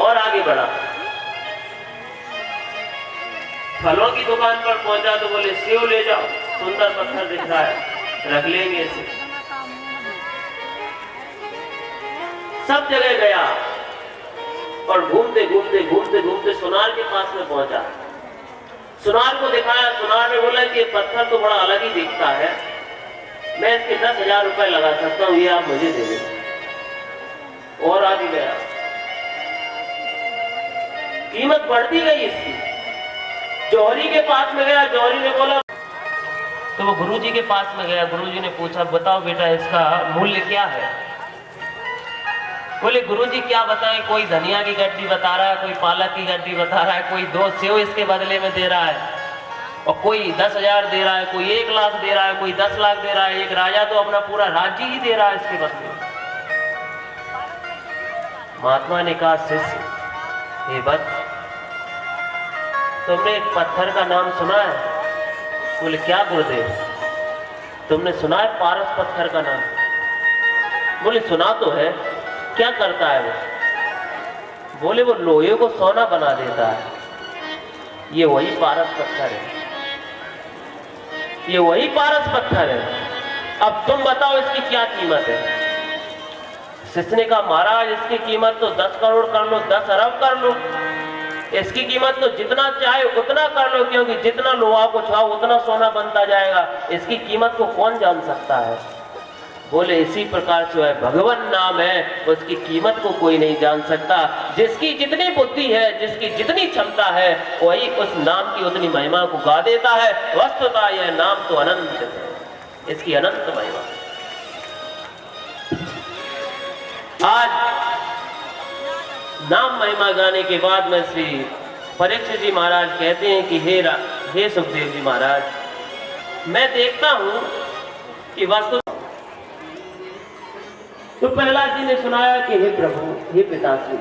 और आगे बढ़ा, फलों की दुकान पर पहुंचा तो बोले, सेव ले जाओ, सुंदर पत्थर दिख रहा है, रख लेंगे इसे। सब जगह गया और घूमते घूमते घूमते घूमते सुनार के पास में पहुंचा। सुनार को दिखाया। सुनार ने बोला कि ये पत्थर तो बड़ा अलग ही दिखता है, मैं इसके 10,000 रुपए लगा सकता हूं, ये आप मुझे दे दें। और आगे गया, कीमत बढ़ती गई इसकी। जौहरी के पास में गया। जौहरी ने बोला, तो वो गुरुजी के पास में गया। गुरुजी ने पूछा, बताओ बेटा इसका मूल्य क्या है। बोले, गुरुजी क्या बताएं, कोई धनिया की गड्डी बता रहा है, कोई पालक की गड्डी बता रहा है, कोई 2 सेव इसके बदले में दे रहा है, और कोई 10,000 दे रहा है, कोई 1 लाख दे रहा है, कोई 10 लाख दे रहा है। एक राजा तो अपना पूरा राज्य ही दे रहा है इसके बदले। महात्मा ने कहा, शिष्य हे बस, तुमने एक पत्थर का नाम सुना है? बोले, क्या गुरुदेव? तुमने सुना है पारस पत्थर का नाम? बोले, सुना तो है। क्या करता है वो? बोले, वो लोहे को सोना बना देता है। ये वही पारस पत्थर है, ये वही पारस पत्थर है। अब तुम बताओ इसकी क्या कीमत है। शिष्य ने कहा, महाराज इसकी कीमत तो 10 करोड़ कर लो, 10 अरब कर लो, इसकी कीमत तो जितना चाहे उतना कर लो, क्योंकि जितना लोहा को छुआओ उतना सोना बनता जाएगा। इसकी कीमत को कौन जान सकता है। बोले, इसी प्रकार से है भगवान नाम है, उसकी कीमत को कोई नहीं जान सकता। जिसकी जितनी बुद्धि है, जिसकी जितनी क्षमता है, वही उस नाम की उतनी महिमा को गा देता है। वस्तुतः यह नाम तो अनंत है, इसकी अनंत महिमा। आज नाम महिमा गाने के बाद में श्री परीक्षित जी महाराज कहते हैं कि हे सुखदेव जी महाराज, मैं देखता हूं कि वस्तु। तो प्रहलाद जी ने सुनाया कि हे प्रभु, हे पिताश्री,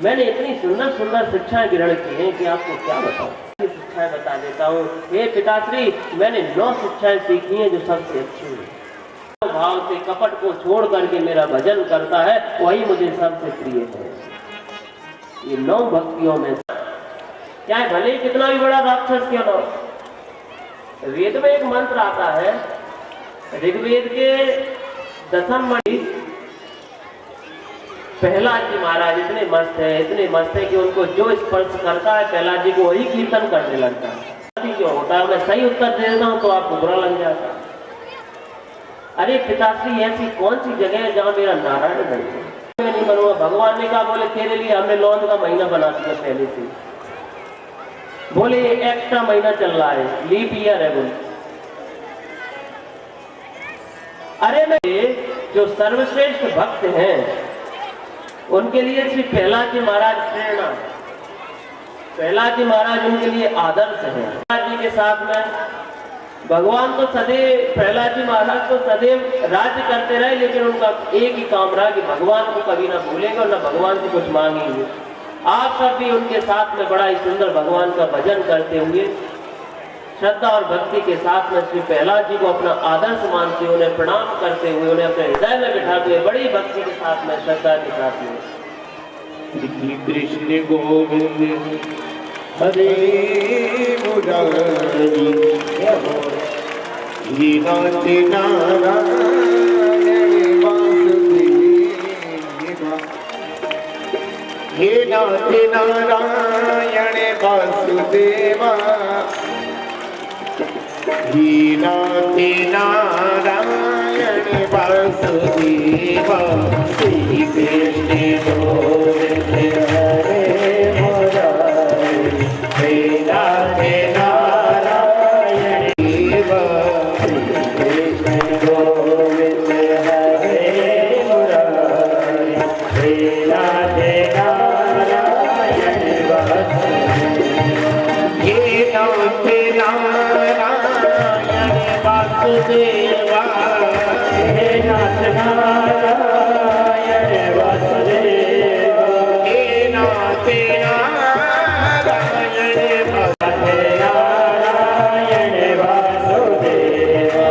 मैंने इतनी सुंदर सुंदर शिक्षाएं ग्रहण की हैं कि आपको क्या बताऊं। शिक्षाएं बता देता हूं। हे पिताश्री, मैंने 9 शिक्षाएं सीखी हैं जो सबसे अच्छी हैं। भाव से कपट को छोड़ करके मेरा भजन करता है, वही मुझे सबसे प्रिय है। ये 9 भक्तियों में चाहे भले कितना भी बड़ा राक्षस क्यों न हो। वेद में एक मंत्र आता है, ऋग्वेद के 10वें मणि प्रहलाद जी महाराज इतने मस्त है कि उनको जो स्पर्श करता है प्रहलाद जी को वही कीर्तन करने लगता है। क्यों होता है? मैं सही उत्तर दे देता हूं तो आपको बुरा लग जाता है। अरे पिताश्री, ऐसी कौन सी जगह है जहां मेरा नारायण नहीं बनूंगा? भगवान ने कहा, बोले तेरे लिए हमने लौंग का महीना बना दिया पहले से। बोले एक्स्ट्रा महीना चल रहा है, लीप ईयर है। बोले अरे मैं जो सर्वश्रेष्ठ भक्त हैं उनके लिए श्री प्रहलाद जी महाराज प्रेरणा, प्रहलाद जी महाराज उनके लिए आदर्श हैं। प्रहलाद जी के साथ में भगवान तो सदैव, प्रहलाद जी महाराज तो सदैव राज्य करते रहे, लेकिन उनका एक ही काम रहा कि भगवान को कभी ना भूलेंगे और ना भगवान से कुछ मांगेंगे। आप सब भी उनके साथ में बड़ा ही सुंदर भगवान का भजन करते हुए, श्रद्धा और भक्ति के साथ में श्री प्रहलाद जी को अपना आदर्श मानते हुए, उन्हें प्रणाम करते हुए, उन्हें अपने हृदय में बिठाते हुए बड़ी भक्ति के साथ में, श्रद्धा के साथ में श्री कृष्ण गोविंद हरे मुरारी हे नाथ नारायण वासुदेवा, हे नाथ नारायण वासुदेवा, हे नाथ नारायण वासुदेवा। श्री कृष्ण गोविंद हरे मुरारी हे नाथ नारायण देवा, श्री कृष्ण गोविंद हरे मुरारी हे नाथ नारायण वासुदेवा, हे नाथ नारायण वासुदेवा, हे नाथ नारायण वासुदेवा, हे नाथ नारायण वासुदेवा।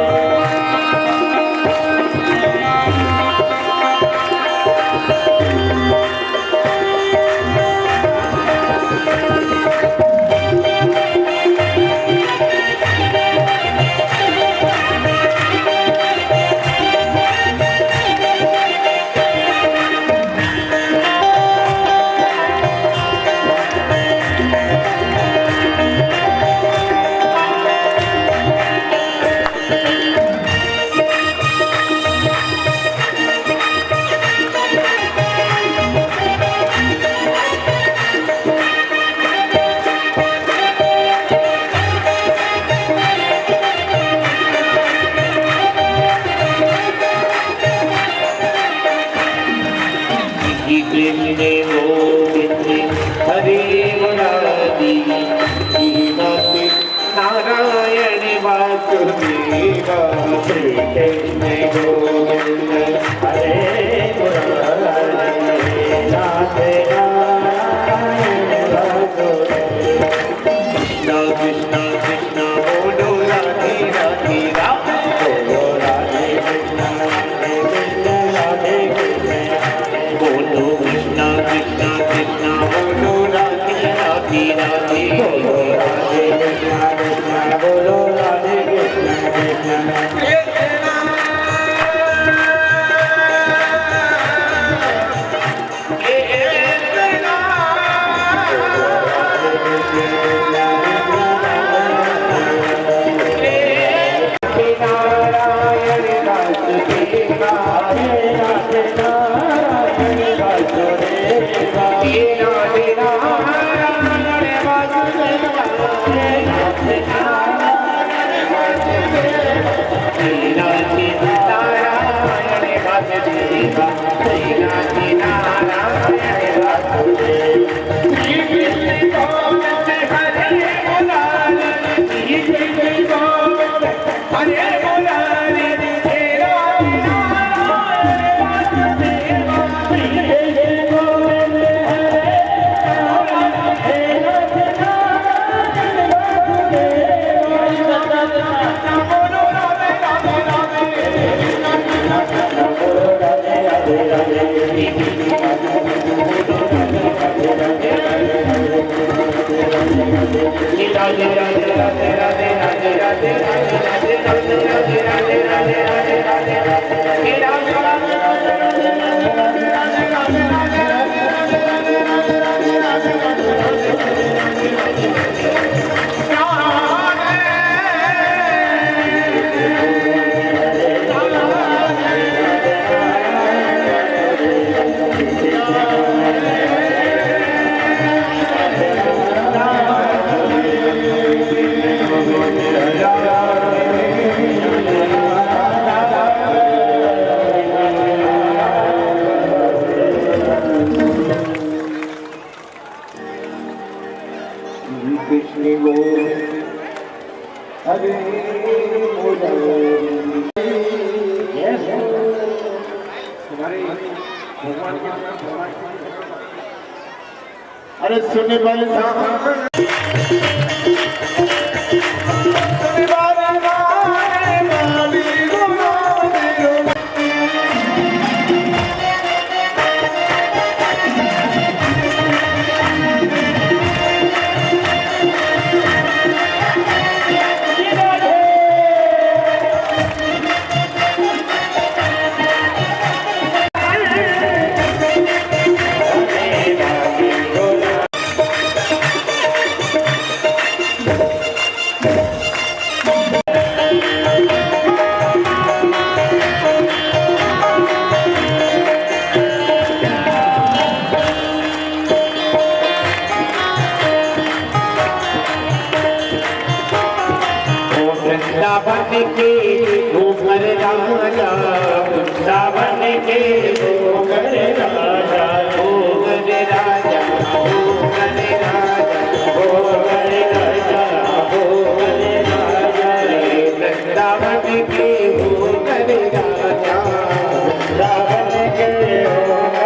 कृष्ण गोविंद हरे मुरारी हे नाथ नारायण वासुदेवा, श्री कृष्ण गोविंद हरे मुरारी हे नाथ नारायण वासुदेवा। कृष्ण कृष्ण कृष्ण बोलो राधे राधे राधे, बोलो राधे कृष्ण राधे कृष्ण राधे कृष्ण, बोलो कृष्ण कृष्ण कृष्ण बोलो राधे राधे राधे, बोलो राधे कृष्ण कृष्ण बोलो राधे कृष्ण कृष्ण। हरे अरे सुन बल वृंदावन के गोबर राजा वृंदावन के गोबर राजा गोबर राजा गोबर राजा गोबर राजा गोबर राजा वृंदावन के गोबर राजा वृंदावन के गोबर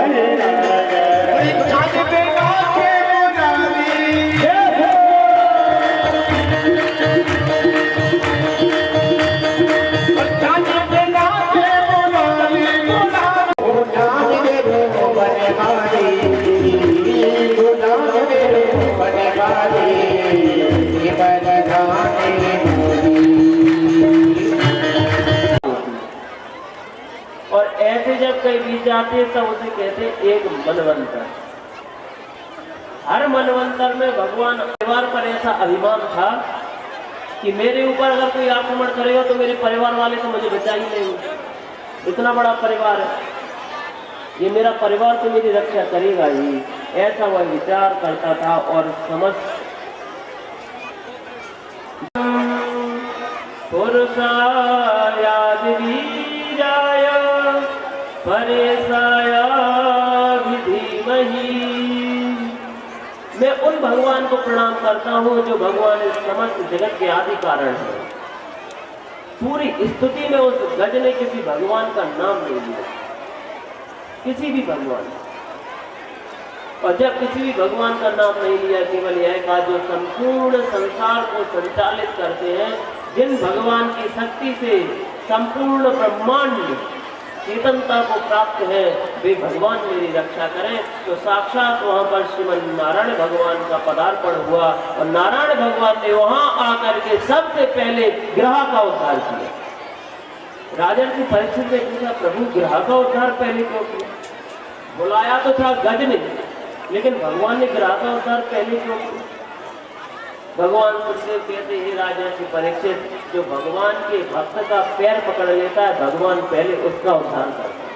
और ऐसे जब कई बीत जाते हैं तब उसे कहते हैं एक मनवंतर। हर मनवंतर में भगवान परिवार पर ऐसा अभिमान था कि मेरे ऊपर अगर कोई आक्रमण करेगा तो मेरे परिवार वाले तो मुझे बचा ही नहीं। इतना बड़ा परिवार है, ये मेरा परिवार तो मेरी रक्षा करेगा ही, ऐसा वह विचार करता था। और समझ पुरुषायाद वीराय परेशाया विधिमहि। मैं उन भगवान को प्रणाम करता हूँ जो भगवान इस समस्त जगत के आदि कारण है। पूरी स्तुति में उस गज ने किसी भगवान का नाम नहीं लिया, किसी भी भगवान। और जब किसी भी भगवान का नाम नहीं लिया, केवल यह कहा जो संपूर्ण संसार को संचालित करते हैं, जिन भगवान की शक्ति से संपूर्ण ब्रह्मांड चेतनता को प्राप्त है, वे भगवान मेरी रक्षा करें। तो साक्षात वहां पर श्रीमन नारायण भगवान का पदार्पण हुआ और नारायण भगवान ने वहां आकर के सबसे पहले ग्रह का उद्धार किया। राजन की परीक्षित ने पूछा, प्रभु ग्रह का उद्धार पहले क्यों किया? बुलाया तो था गज ने, लेकिन भगवान ने ग्रह का उद्धार पहले क्यों किया? भगवान सुखदेव कहते हैं, राजा की परीक्षित, जो भगवान के भक्त का पैर पकड़ लेता है, भगवान पहले उसका उद्धार करता है।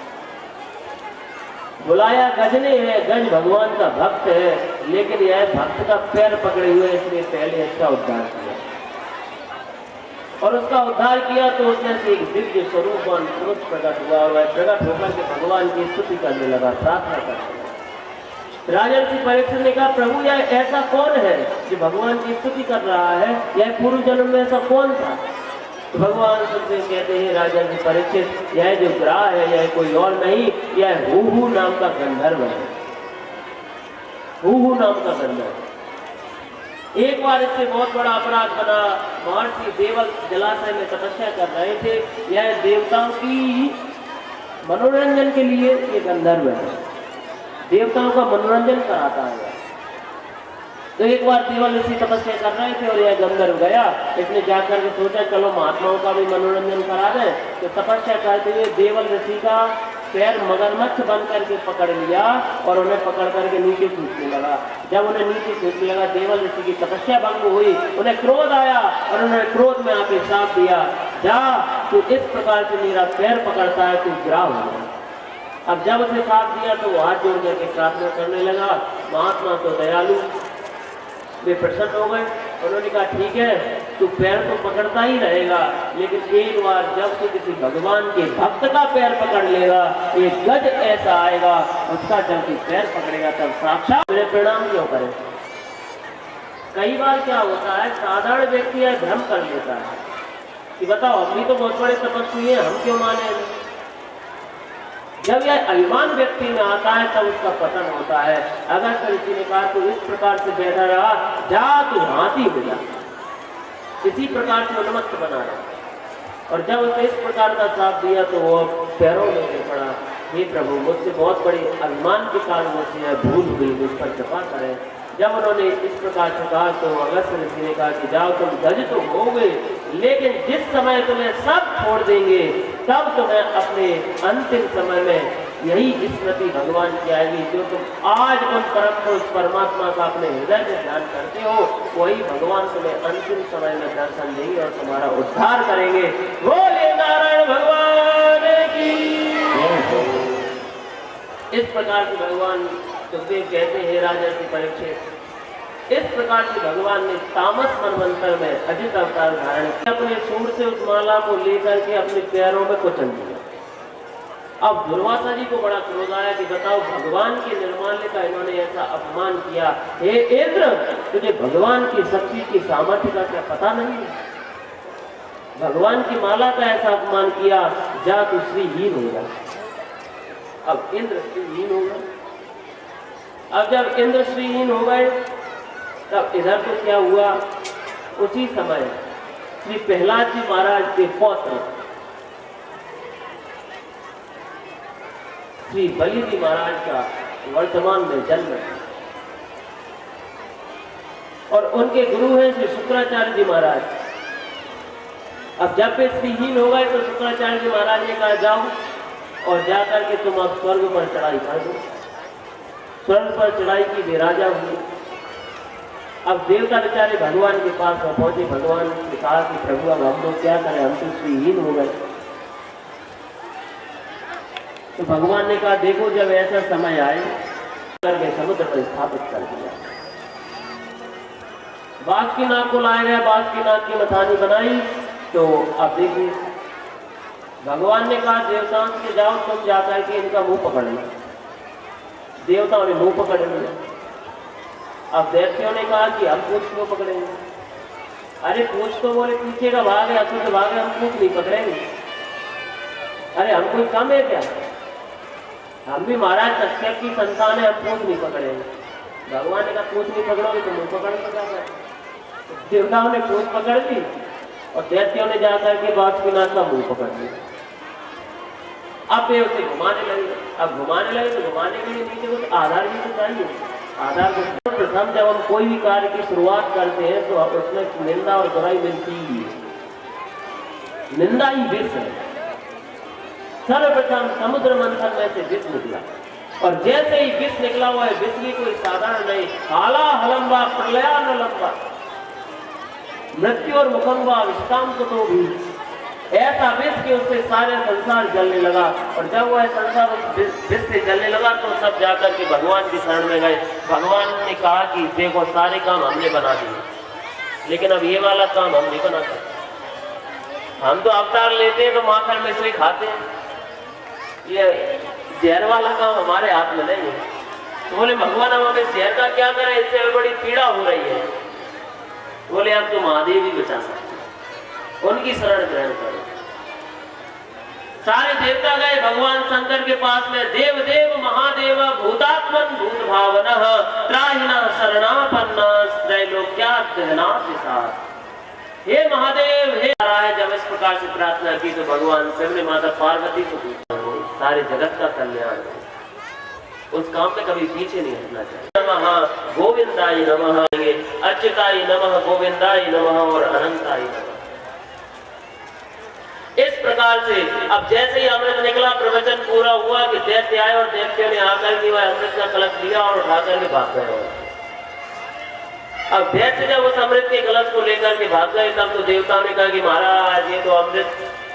बुलाया गज ने है, गज भगवान का भक्त है, लेकिन यह भक्त का पैर पकड़े हुए, इसलिए पहले इसका उद्धार किया। और उसका उद्धार किया तो उसने से एक दिव्य स्वरूपवान पुरुष प्रकट हुआ और वह प्रकट होकर के भगवान की स्तुति करने लगा, प्रार्थना करने लगा। राजर्षि परीक्षित ने कहा, प्रभु यह ऐसा कौन है जो भगवान की स्तुति कर रहा है? यह पूर्व जन्म में ऐसा कौन था? तो भगवान सुखदेव कहते हैं, राजर्षि परीक्षित, यह जो ग्रह है यह कोई और नहीं, यह हूहू नाम का गंधर्व है। हूहू नाम का गंधर्व। एक बार इससे बहुत बड़ा अपराध बना। महर्षि देवल जलाशय में तपस्या कर रहे थे। यह देवताओं की मनोरंजन के लिए ये गंधर्व है, देवताओं का मनोरंजन कराता है। तो एक बार देवल ऋषि तपस्या कर रहे थे और यह गंधर्व गया। इसने जाकर के सोचा चलो महात्माओं का भी मनोरंजन करा दें। तो तपस्या करते हुए देवल ऋषि का पैर मगरमच्छ बन करके पकड़ लिया और उन्हें पकड़ करके नीचे खींचने लगा। जब उन्हें नीचे खींचने लगा, देवल ऋषि की तपस्या भंग हुई, उन्हें क्रोध आया और उन्होंने क्रोध में आके श्राप दिया, जा तू इस प्रकार से मेरा पैर पकड़ता है, तू गिरा हो गया। अब जब उसे साथ दिया तो वो हाथ जोड़ करके प्रार्थना करने लगा। महात्मा तो दयालु, वे प्रसन्न हो गए। उन्होंने कहा ठीक है, तू पैर तो पकड़ता ही रहेगा, लेकिन एक बार जब तू किसी भगवान के भक्त का पैर पकड़ लेगा, एक गज ऐसा आएगा उसका जब तू पैर पकड़ेगा तब साक्षात मेरे प्रणाम क्यों करे। कई बार क्या होता है, साधारण व्यक्ति यह भ्रम कर लेता है कि बताओ हम भी तो बहुत बड़े तपस्वी हैं, हम क्यों माने। जब यह अभिमान व्यक्ति में आता है तब उसका पतन होता है। अगर किसी ने कहा तो इस प्रकार से बैठा रहा, जा तू हाथी हो जा, इसी प्रकार से उन्मत्त बना रहा। और जब उसे इस प्रकार का साथ दिया तो वो पैरों में गिर पड़ा, हे प्रभु मुझसे बहुत बड़े अभिमान के कारण मुझसे यह भूल हुई, मुझ पर कृपा करें। जब उन्होंने इस प्रकार से कहा तो अगस्त ऋषि ने कहा कि जाओ तुम गज तो हो गए, लेकिन जिस समय तुम्हें सब छोड़ देंगे तब तुम्हें अपने अंतिम समय में यही स्मृति भगवान की आएगी। जो तुम आज उन परम पुरुष परमात्मा का अपने हृदय में ध्यान करते हो, वही भगवान तुम्हें अंतिम समय में दर्शन देंगे और तुम्हारा उद्धार करेंगे। बोले नारायण भगवान की। इस प्रकार से भगवान सुखदेव कहते हैं, राजा की परीक्षित, इस प्रकार से भगवान ने तामस मनवंतर में अजित अवतार धारण किया, अपने सूर से उस माला को लेकर के अपने पैरों में कुचल दिया। अब दुर्वासा जी को बड़ा क्रोध आया कि बताओ भगवान के निर्माल्य का इन्होंने ऐसा अपमान किया। हे इंद्र, तुझे भगवान की शक्ति की सामर्थ्य का क्या पता नहीं है? भगवान की माला का ऐसा अपमान किया, जा तू श्रीहीन हो जा। अब इंद्र श्रीहीन हो गए। अब जब इंद्र श्रीहीन हो गए तब इधर तो क्या हुआ, उसी समय श्री प्रहलाद जी महाराज के पौत्र श्री बलि जी महाराज का वर्तमान में जन्म है और उनके गुरु हैं श्री शुक्राचार्य जी महाराज। अब जब वे श्रीहीन हो गए तो शुक्राचार्य जी महाराज ने कहा जाओ और जाकर के तुम अब स्वर्ग पर चढ़ाई कर दो। स्वर्ग पर चढ़ाई की वे राजा हुए। अब देवता बेचारे भगवान के पास पहुंचे। भगवान ने कहा कि प्रभु अब हम लोग क्या करें, हम तो श्रीहीन हो गए। तो भगवान ने कहा देखो जब ऐसा समय आए करके समुद्र पर स्थापित कर दिया। बासुकीनाथ को लाया गया, बासुकीनाथ की मथानी बनाई। तो अब देखिए भगवान ने कहा देवताओं से जाओ तुम जाकर के इनका मुंह पकड़ लो। देवताओं ने मुंह पकड़ लिया। अब दैत्यों ने कहा कि हम पूछ क्यों पकड़ेंगे? अरे पूछ तो बोले पीछे का भाग है, असुर भाग है, हम पूछ नहीं पकड़ेंगे। अरे हम कोई कम है क्या? हम भी महाराज कश्यप की संतान है, हम पूछ नहीं पकड़ेंगे। भगवान ने कहा पूछ नहीं पकड़ोगे तो मुंह पकड़ पकड़ा। देवताओं ने पूछ पकड़ ली और दैत्यों ने जाकर के बासुकीनाथ का मुंह पकड़ लिया। अब वे उसे घुमाने लगे। अब घुमाने लगे तो घुमाने के लिए नीचे कुछ आधार भी तो चाहिए। आधार को प्रथम जब हम कोई भी कार्य की शुरुआत करते हैं तो उसमें निंदा और बुराई मिलती ही है। निंदा ही विष है। सर्वप्रथम समुद्र मंथन में से विष निकला और जैसे ही विष निकला हुआ है, विष भी कोई साधारण नहीं, हाला हलम्बा प्रलया न लंबा, मृत्यु और मुखंबा विष्टाम को तो भी ऐसा विष कि उससे सारे संसार जलने लगा। और जब वह संसार उस विष से जलने लगा तो सब जाकर के भगवान की शरण में गए। भगवान ने कहा कि देखो सारे काम हमने बना दिए, लेकिन अब ये वाला काम हम नहीं बना सकते। हम तो अवतार लेते हैं तो माखन में से खाते हैं, ये जहर वाला काम हमारे हाथ में नहीं है। तो बोले भगवान हम हमें जहर का क्या करें, इससे बड़ी पीड़ा हो रही है। बोले अब तो महादेव ही बचा सकते, उनकी शरण ग्रहण करो। सारे देवता गए भगवान शंकर के पास में। देव देव महादेव भूतात्मन भूत भावनः त्राहिणः शरणापन्नः त्रैलोक्याद्यनाथ साथ। हे महादेव हे नारायण। जब इस प्रकार से प्रार्थना की तो भगवान शिव ने माता पार्वती को पूछा सारे जगत का कल्याण, उस काम में कभी पीछे नहीं हटना चाहिए। नमः गोविंदाय नमः, अच्युताय नमः, गोविंदाय नमः और अनंताय नमः। इस प्रकार से अब जैसे ही अमृत निकला, प्रवचन पूरा हुआ कि दैत्य आए और दैत्यों ने आकर के वह अमृत का कलश लिया और उठाकर के भाग गए। अब दैत्य जब उस अमृत के कलश को लेकर के भाग गए तब तो देवताओं ने कहा कि महाराज ये तो अमृत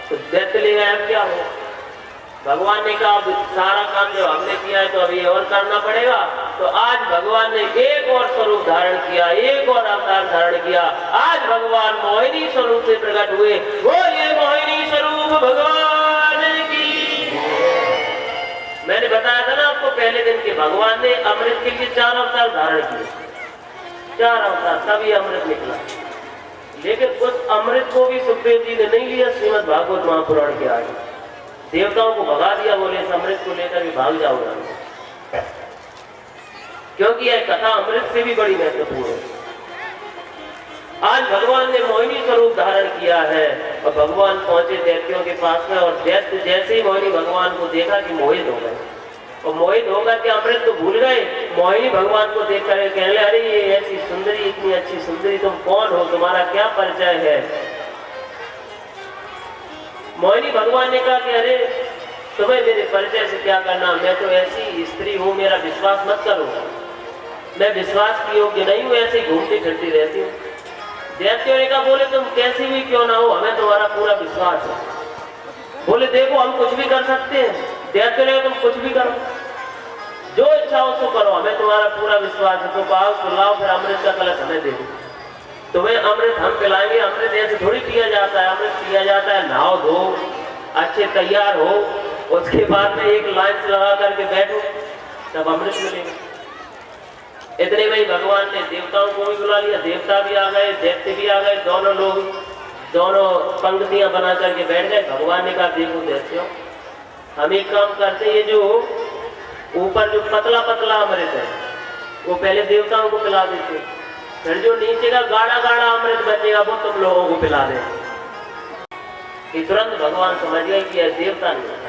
तो दैत्य ले गए, अब क्या हो? भगवान ने कहा अब सारा काम जो हमने किया है तो अब ये और करना पड़ेगा। तो आज भगवान ने एक और स्वरूप धारण किया, एक और अवतार धारण किया। आज भगवान मोहिनी स्वरूप से प्रकट हुए। बोलिए मोहिनी स्वरूप भगवान की। मैंने बताया था ना आपको पहले दिन के, भगवान ने अमृत के लिए 4 अवतार धारण किए। चार अवतार तभी अमृत निकला। लेकिन उस अमृत को भी सुखदेव जी ने नहीं लिया श्रीमद् भागवत महापुराण के आगे, देवताओं को भगा दिया, बोले इस अमृत को लेकर भी भाग जाओगे, क्योंकि यह कथा अमृत से भी बड़ी महत्वपूर्ण है। आज भगवान ने मोहिनी स्वरूप धारण किया है और भगवान पहुंचे दैत्यों के पास में, और दैत्य जैसे ही मोहिनी भगवान को देखा कि मोहित हो गए, और मोहित होकर के अमृत तो भूल गए। मोहिनी भगवान को देख कर कहने लगे, अरे ये ऐसी सुंदरी, इतनी अच्छी सुंदरी, तुम कौन हो, तुम्हारा क्या परिचय है? मोहिनी भगवान ने कहा कि अरे तुम्हें मेरे परिचय से क्या करना, मैं तो ऐसी स्त्री हूँ, मेरा विश्वास मत करो, मैं विश्वास की योग्य नहीं हूँ, ऐसे ही घूमती फिरती रहती हूँ। दैत्यों ने कहा, बोले तुम कैसी भी क्यों ना हो, हमें तुम्हारा पूरा विश्वास है। बोले देखो हम कुछ भी कर सकते हैं। दैत्यों ने कहा तुम कुछ भी करो, जो इच्छा हो तो करो, हमें तुम्हारा पूरा विश्वास है। तो कहा तो लाओ फिर अमृत का कलश हमें दे दो, तुम्हें अमृत हम पिलाएंगे। अमृत ऐसे थोड़ी पिया जाता है, अमृत पिया जाता है नहाओ धो, अच्छे तैयार हो, उसके बाद में एक लाइन लगा करके बैठो, तब अमृत मिलेगा। इतने में ही भगवान ने देवताओं को भी बुला लिया, देवता भी आ गए, दैत्य भी आ गए, दोनों लोग दोनों पंक्तियां बना करके बैठ गए। भगवान ने कहा देखो दैत्यों, हम एक काम करते, ये जो ऊपर जो पतला पतला अमृत है वो पहले देवताओं को पिला देते, फिर जो नीचे का गाढ़ा गाढ़ा अमृत बचेगा वो तुम लोगों को पिला दे। तुरंत भगवान समझ गए कि यह देवता नहीं।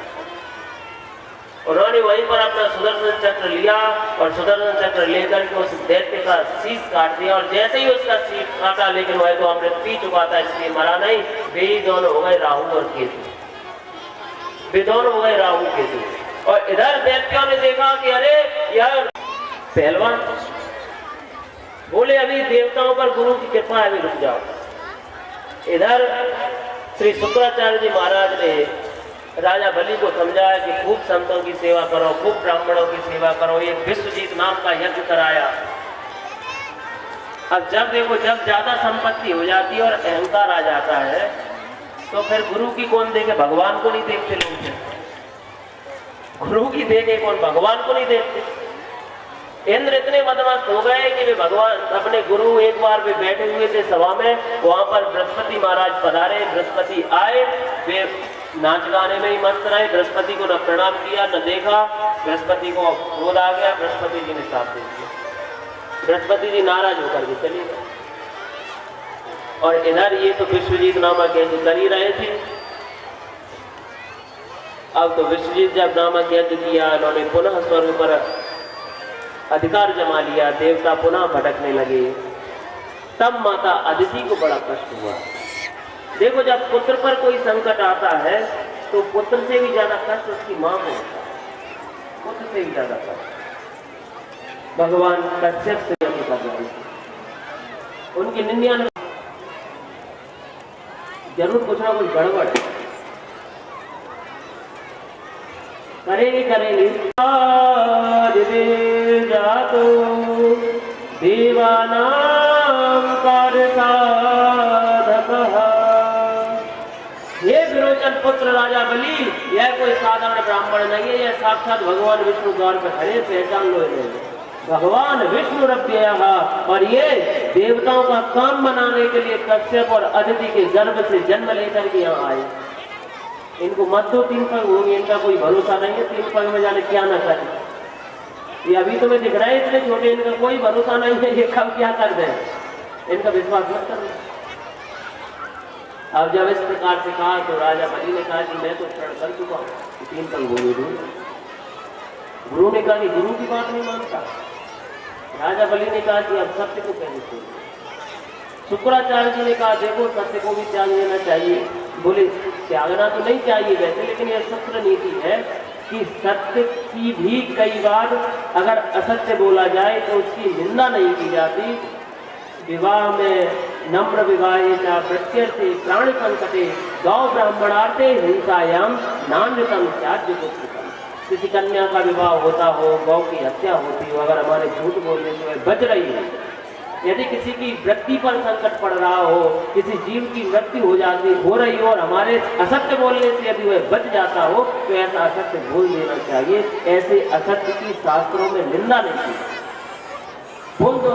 उन्होंने वहीं पर अपना सुदर्शन चक्र लिया और सुदर्शन चक्र लेकर के उस दैत्य का शीश काट दिया, और जैसे ही उसका शीश काटा, लेकिन वह तो अमृत पी चुका था इसलिए मरा नहीं। वे ही दोनों हो गए राहु और केतु, वे दोनों हो गए राहु केतु। और इधर दैत्यों ने देखा कि अरे यार पहलवान, बोले अभी देवताओं पर गुरु की कृपा है, अभी रुक जाओ। इधर श्री शुक्राचार्य जी महाराज ने राजा बलि को समझाया कि खूब संतों की सेवा करो, खूब ब्राह्मणों की सेवा करो, ये विश्वजीत नाम का यज्ञ कराया। अब जब देखो, जब ज्यादा संपत्ति हो जाती है और अहंकार आ जाता है, तो फिर गुरु की कौन देखे, भगवान को नहीं देखते लोग, गुरु की देखे कौन, भगवान को नहीं देखते। इंद्र इतने मदमस्त हो गए कि वे भगवान अपने गुरु, एक बार वे बैठे हुए थे सभा में, वहां पर बृहस्पति महाराज पधारे, बृहस्पति आए, वे नाच गाने में ही मस्त रहे, बृहस्पति को न प्रणाम किया न देखा, बृहस्पति को क्रोध आ गया, बृहस्पति जी ने साथ दे दिया, बृहस्पति जी नाराज होकर के चले गए। और इधर ये तो विश्वजीत नामक यज्ञ कर ही रहे थे। अब तो विश्वजीत जब नामक यज्ञ किया, उन्होंने पुनः स्वर्ग पर अधिकार जमा लिया, देवता पुनः भटकने लगे। तब माता अदिति को बड़ा कष्ट हुआ। देखो, जब पुत्र पर कोई संकट आता है तो पुत्र से भी ज्यादा कष्ट उसकी मां को होता है, पुत्र से भी ज्यादा कष्ट। भगवान कश्यप से उनकी निंदा ने जरूर कुछ ना कुछ गड़बड़ है, करेंगे जातो देवानां कार्य साधकः। ये विरोचन पुत्र राजा बलि, यह कोई साधारण ब्राह्मण नहीं है, यह साक्षात भगवान विष्णु द्वार पर खड़े, पहचान लो इन्हें, भगवान विष्णु रव्ययः। और ये देवताओं का काम बनाने के लिए कश्यप और अदिति के गर्भ से जन्म लेकर के यहाँ आए। इनको मत दो 3 पग होंगे, इनका कोई भरोसा नहीं है, 3 पग में जाने क्या न करे। ये अभी तुम्हें दिख रहा है इतने छोटे, इनका कोई भरोसा नहीं है, ये कब क्या कर दें, इनका विश्वास मत करो। अब जब इस प्रकार से कहा तो राजा बलि ने कहा कि मैं तो प्रण कर चुका हूँ, 3 पग होंगे दूंगा। गुरु ने कहा कि गुरु की बात नहीं मानता। राजा बलि ने कहा कि अब सत्य को कहने चाहिए। शुक्राचार्य जी ने कहा देखो, सत्य को भी त्याग देना चाहिए। बोले त्यागना तो नहीं चाहिए वैसे, लेकिन यह सत्र नीति है कि सत्य की भी कई बार अगर असत्य बोला जाए तो उसकी निंदा नहीं की जाती। विवाह में नम्र विवाहे च प्रत्यर्थे प्राण संकटे गौ ब्राह्मणार्थे हिंसायाम नान्यतम त्याज्य पुत्रकम। किसी कन्या का विवाह होता हो, गौ की हत्या होती हो, अगर हमारे झूठ बोलने से वह बच रही है, यदि किसी की मृत्यु पर संकट पड़ रहा हो, किसी जीव की मृत्यु हो रही हो और हमारे असत्य बोलने से यदि वह बच जाता हो तो ऐसा असत्य बोल देना चाहिए। ऐसे असत्य की शास्त्रों में निंदा नहीं की, बोल दो।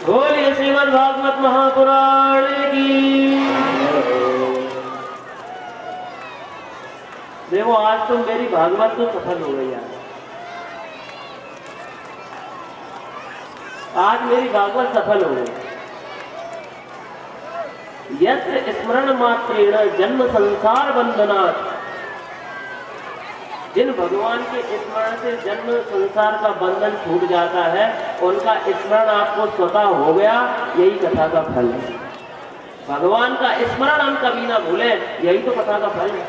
बोलिए श्रीमद् भागवत महापुराण की। देखो आज तो मेरी भागवत तो सफल हो गई यार, आज मेरी भागवत सफल हो गई। यस्य स्मरण मात्रेण जन्म संसार बंधनात्, जिन भगवान के स्मरण से जन्म संसार का बंधन छूट जाता है, उनका स्मरण आपको स्वतः हो गया, यही कथा का फल है। भगवान का स्मरण हम कभी ना भूले, यही तो कथा का फल है।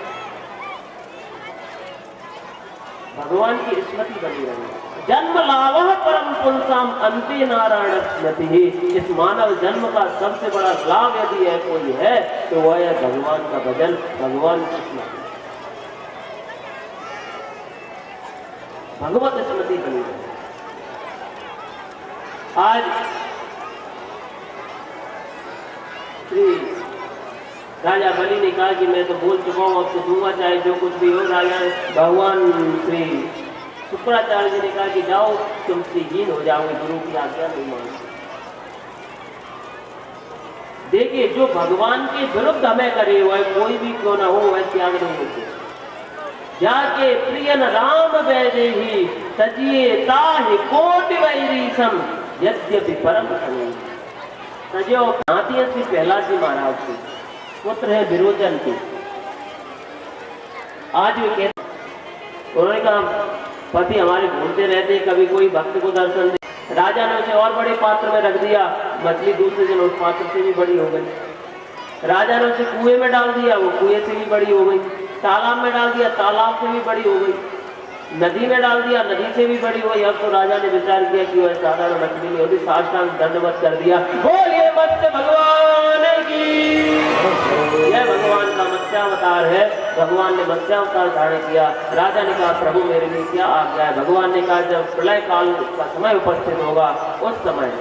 भगवान की स्मृति बनी रही। जन्म लाभ परम पुंसाम अंते नारायण स्मृति। इस मानव जन्म का सबसे बड़ा लाभ यदि है कोई है तो वह है भगवान का भजन, भगवान की स्मृति, भगवत स्मृति बनी रही। आज श्री राजा बलि ने कहा कि मैं तो बोल चुका हूँ, अब तो दूंगा चाहे जो कुछ भी हो। राजा भगवान श्री शुक्राचार्य जी ने कहा कि जाओ तुम श्रीहीन हो जाओगे, गुरु की आज्ञा नहीं मानो। देखिए जो भगवान के विरुद्ध हमें करे हुआ कोई भी क्यों ना हो, वह त्याग नहीं होते। जाके प्रियन राम वैदेही तजिए ताहि कोटि वैरीसम यद्यपि परम सनी। सजो नाती श्री प्रहलाद जी महाराज के पुत्र है विरोचन के। आज वे कहते, उन्होंने कहा पति हमारे घूमते रहते, कभी कोई भक्त को दर्शन दे। राजा ने उसे और बड़े पात्र में रख दिया, मछली दूसरे दिन उस पात्र से भी बड़ी हो गई। राजा ने उसे कुएं में डाल दिया, वो कुएं से भी बड़ी हो गई। तालाब में डाल दिया, तालाब से भी बड़ी हो गई। नदी में डाल दिया, नदी से भी बड़ी हुई। अब तो राजा ने विचार किया कि वह साधारण मछली नहीं होती, साष्टांग दंडवत कर दिया। बोलिए मत्स्य भगवान की। यह भगवान का मत्स्यावतार है। भगवान ने मत्स्यावतार धारण किया। राजा ने कहा प्रभु मेरे लिए क्या आज्ञा है। भगवान ने कहा जब प्रलय काल का समय उपस्थित होगा उस समय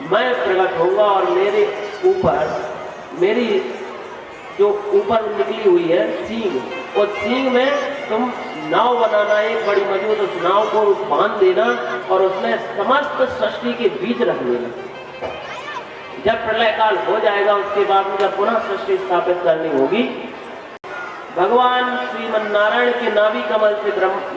मैं प्रकट होऊंगा और मेरे ऊपर मेरी जो ऊपर निकली हुई है सींग, उस सींग में तुम नाव बनाना, एक बड़ी मजबूत उस नाव को बांध देना और उसमें समस्त सृष्टि के बीज रख देना। जब प्रलय काल हो जाएगा उसके बाद में जब पुनः सृष्टि स्थापित करनी होगी, भगवान श्रीमन नारायण के नाभि कमल से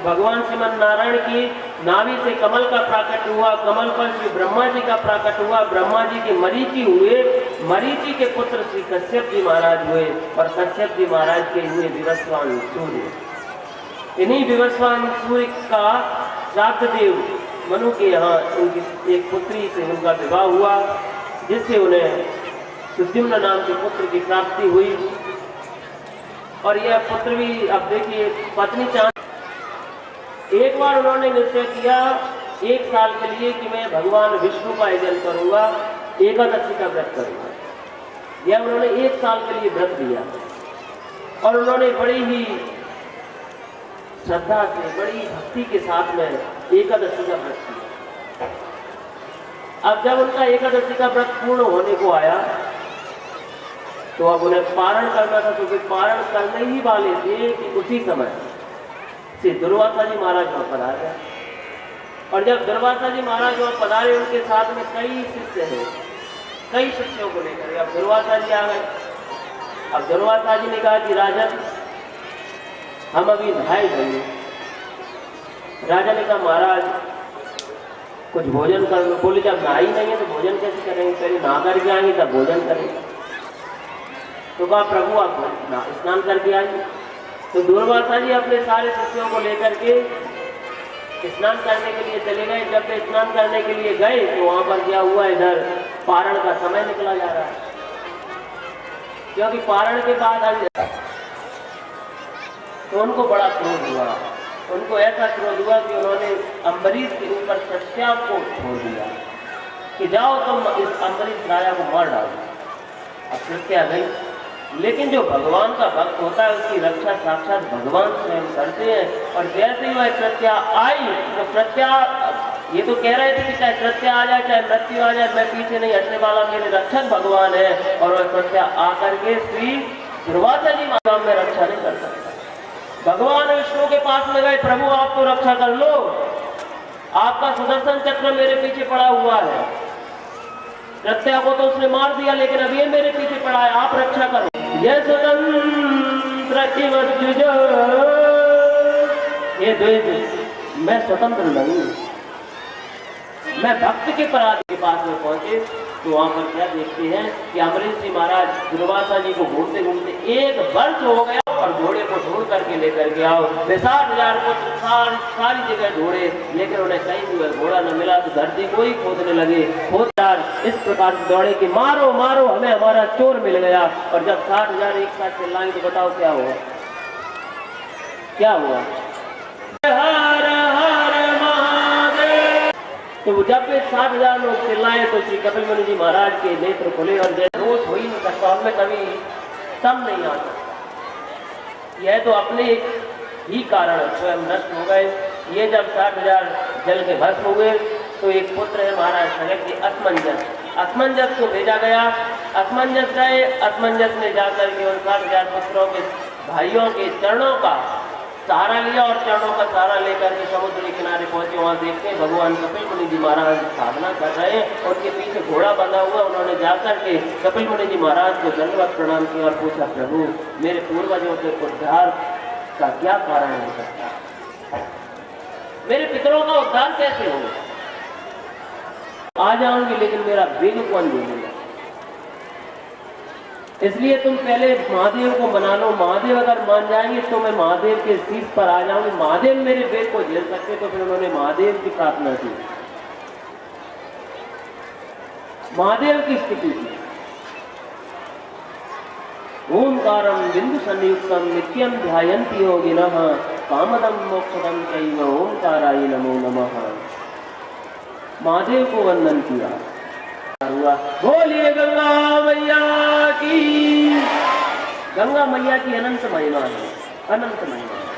भगवान श्रीमन नारायण की नाभि से कमल का प्राकट हुआ। कमल पर श्री ब्रह्मा जी का प्राकट हुआ। ब्रह्मा जी के मरीचि हुए। मरीचि के पुत्र श्री कश्यप जी महाराज हुए और कश्यप जी महाराज के हुए विवस्वान सूर्य। इन्हीं विवस्वान सूर्य का श्राद्ध देव मनु के यहाँ उनकी एक पुत्री से उनका विवाह हुआ, जिससे उन्हें सुद्युम्न नाम के पुत्र की प्राप्ति हुई। और यह पुत्र भी अब देखिए पत्नी चाह एक बार उन्होंने निश्चय किया 1 साल के लिए कि मैं भगवान विष्णु का यजन करूंगा, एकादशी का व्रत करूंगा। यह उन्होंने 1 साल के लिए व्रत लिया और उन्होंने बड़ी ही श्रद्धा से, बड़ी भक्ति के साथ में एकादशी का व्रत किया। अब जब उनका एकादशी का व्रत पूर्ण होने को आया तो अब उन्हें पारण करना था, क्योंकि पारण करने ही वाले थे कि उसी समय से दुर्वासा जी महाराज वहां पधारे। और जब दुर्वासा जी महाराज वहां पधारे, उनके साथ में कई शिष्य हैं, कई शिष्यों को लेकर अब दुर्वासा जी आ गए। अब दुर्वासा जी ने कहा कि राजन हम अभी नहाए जाएंगे। राजा ने कहा महाराज कुछ भोजन कर लो। बोले जब नहा ही नहीं है तो भोजन कैसे करेंगे, पहले नहा करके आएंगे तब भोजन करेंगे। तो कहा प्रभु आप स्नान करके आइए। तो दुर्वासा जी अपने सारे शिष्यों को लेकर के स्नान करने के लिए चले गए। जब वे स्नान करने के लिए गए तो वहां पर क्या हुआ, इधर पारण का समय निकला जा रहा है, क्योंकि पारण के बाद तो उनको बड़ा क्रोध हुआ। उनको ऐसा क्रोध हुआ कि उन्होंने अम्बरीश के ऊपर प्रत्याप को छोड़ दिया कि जाओ तुम इस अम्बरीश राजा को मार डालो। अब प्रत्या गई, लेकिन जो भगवान का भक्त होता है उसकी रक्षा साक्षात भगवान स्वयं करते हैं। और जैसे ही वह प्रत्या आई तो प्रत्या ये तो कह रहे थे कि चाहे प्रत्या आ जाए चाहे मृत्यु आ जाए, मैं पीछे नहीं हटने वाला, मेरे रक्षक भगवान है। और वह प्रत्या आकर के श्री दुर्वासा जी महाराज में रक्षा नहीं कर सकता। भगवान विष्णु के पास में गए, प्रभु आप तो रक्षा कर लो, आपका सुदर्शन चक्र मेरे पीछे पड़ा हुआ है। प्रत्यय को तो उसने मार दिया, लेकिन अब ये मेरे पीछे पड़ा है, आप रक्षा करो। ये स्वतंत्र ये द्विज, मैं स्वतंत्र नहीं, मैं भक्त के पराध के पास में पहुंचे तो वहां पर क्या देखते हैं कि अमरीश जी महाराज दुर्वासा जी को घूमते घूमते 1 वर्ष हो गया और घोड़े को ढूंढ करके लेकर के आओ। 60,000 को सारी जगह ढूंढे, लेकिन उन्हें कहीं भी घोड़ा न मिला तो धरती को ही खोदने लगे। खोददार इस प्रकार से दौड़े कि मारो मारो, हमें हमारा चोर मिल गया। और जब 60,000 एक साथ चिल्लाएंगे तो बताओ क्या हुआ, क्या हुआ? हर हर महादेव। तो जब 60,000 लोग चिल्लाए तो श्री कपिल मुनि जी महाराज के नेत्र खुले और रोष हो ही नहीं सकता, हमें कभी सम नहीं आ सकता। यह तो अपने ही कारण स्वयं नष्ट हो गए। ये जब 60,000 जल के भस्म हुए तो एक पुत्र है महाराज सनक के असमंजस को भेजा गया। असमंजस गए, असमंजस ने जाकर के उन 60,000 पुत्रों के भाइयों के चरणों का सहारा लिया और चरणों का सहारा लेकर के समुद्र के किनारे पहुंचे। वहां देखते हैं भगवान कपिल मुनि जी महाराज साधना कर रहे हैं, उनके पीछे घोड़ा बंधा हुआ। उन्होंने जाकर के कपिल मुनि जी महाराज को दंडवत प्रणाम किया और पूछा, प्रभु मेरे पूर्वजों के उद्धार का क्या कारण हो सकता है, मेरे पितरों का उद्धार कैसे होगा? आ जाऊंगी लेकिन मेरा वेग कौन देगा? इसलिए तुम पहले महादेव को मना लो, महादेव अगर मान जाएंगे तो मैं महादेव के शीश पर आ जाऊंगी, महादेव मेरे वेग को झेल सकते। तो फिर उन्होंने महादेव की प्रार्थना की, महादेव की स्थिति की। ओंकारम बिंदु संयुक्तम नित्यम ध्यायन्ति योगिनः कामदम मोक्षदम चैव ओंकाराय नमो नमः। महादेव को वंदन किया। बोलिए गंगा मैया की। गंगा मैया की अनंत महिमा है, अनंत महिमा है।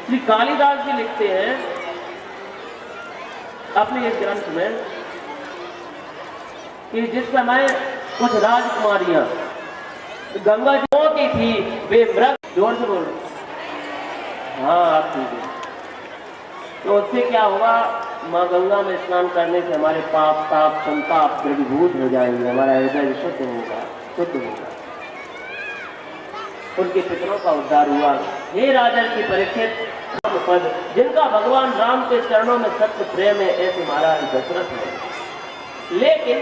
श्री कालिदास जी लिखते हैं अपने इस ग्रंथ में कि जिस समय कुछ राजकुमारियां गंगा जी की थी, वे मृग, जोर से बोल, हाँ आप ठीक है। तो उससे क्या हुआ, माँ गंगा में स्नान करने से हमारे पाप ताप संताप द्रवीभूत हो जाएंगे, हमारा हृदय शुद्ध होगा, शुद्ध होगा। उनके पितरों का उद्धार हुआ। हे राजन की परीक्षित पद, जिनका भगवान राम के चरणों में सत्य प्रेम है, ऐसे महाराज दशरथ है। लेकिन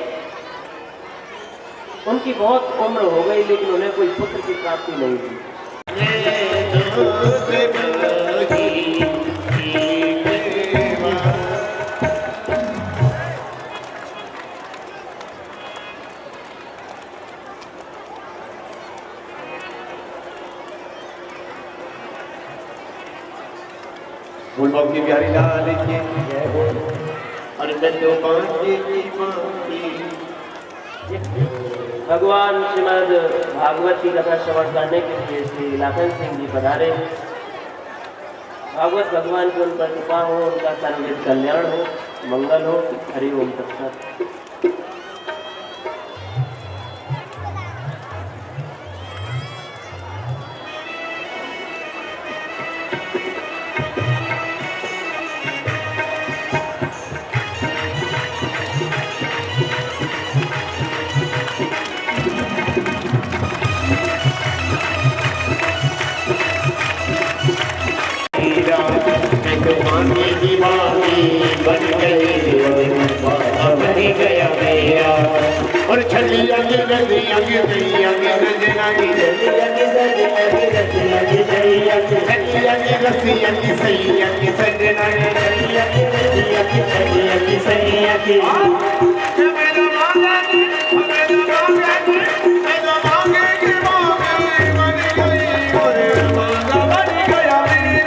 उनकी बहुत उम्र हो गई, लेकिन उन्हें कोई पुत्र की प्राप्ति नहीं हुई। फूलों की प्यारी लाल की जय हो, और दो पांच भगवान श्रीमद भागवत की कथा श्रवण करने के लिए श्री लाखन सिंह जी पधारे। भागवत भगवान की उन पर कृपा हो, उनका सर्वविध कल्याण हो, मंगल हो। हरि ओम तत्सत। और छली आगे रजी आगे गई आगे रजना की छली आगे रजी आगे गई आगे छली आगे रजी आगे सही आगे सजना की छली आगे रजी आगे सही आगे सही आगे मेरा मांगा मेरा मांगे की मांगे बन गई और मांगा बन गया मेरा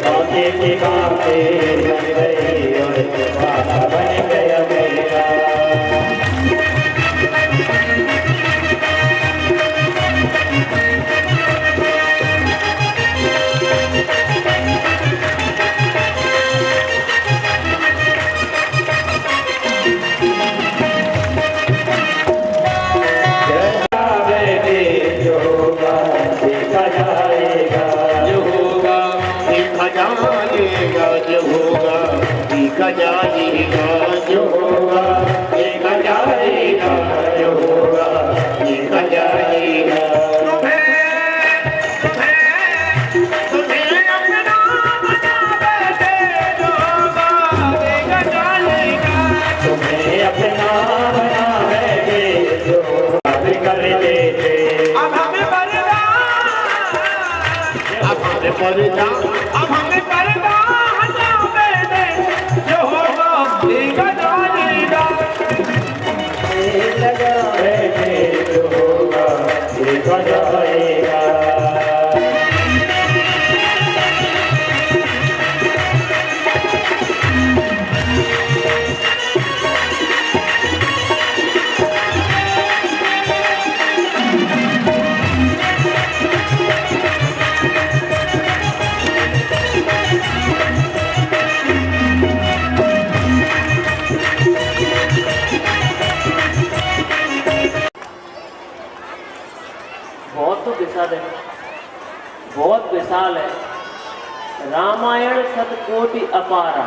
मांगे की मांगे बन गई और मांगा बन गया मेरा। जाएगा जो होगा, देखा जाएगा जो होगा, देखा जाएगा। तुम्हें अपना बना बैठे जो होगा, देखा जाएगा। तुम्हें अपना बना बैठे जो होगा, कर देते। अब हमें पर्दा, अब हमें पर्दा, अब हमें पर्दा हटा बैठे जो होगा, देखा जाएगा। लगा बैठे जो होगा, देखा जाएगा। बहुत तो विशाल है, बहुत विशाल है। रामायण शतकोटि अपारा,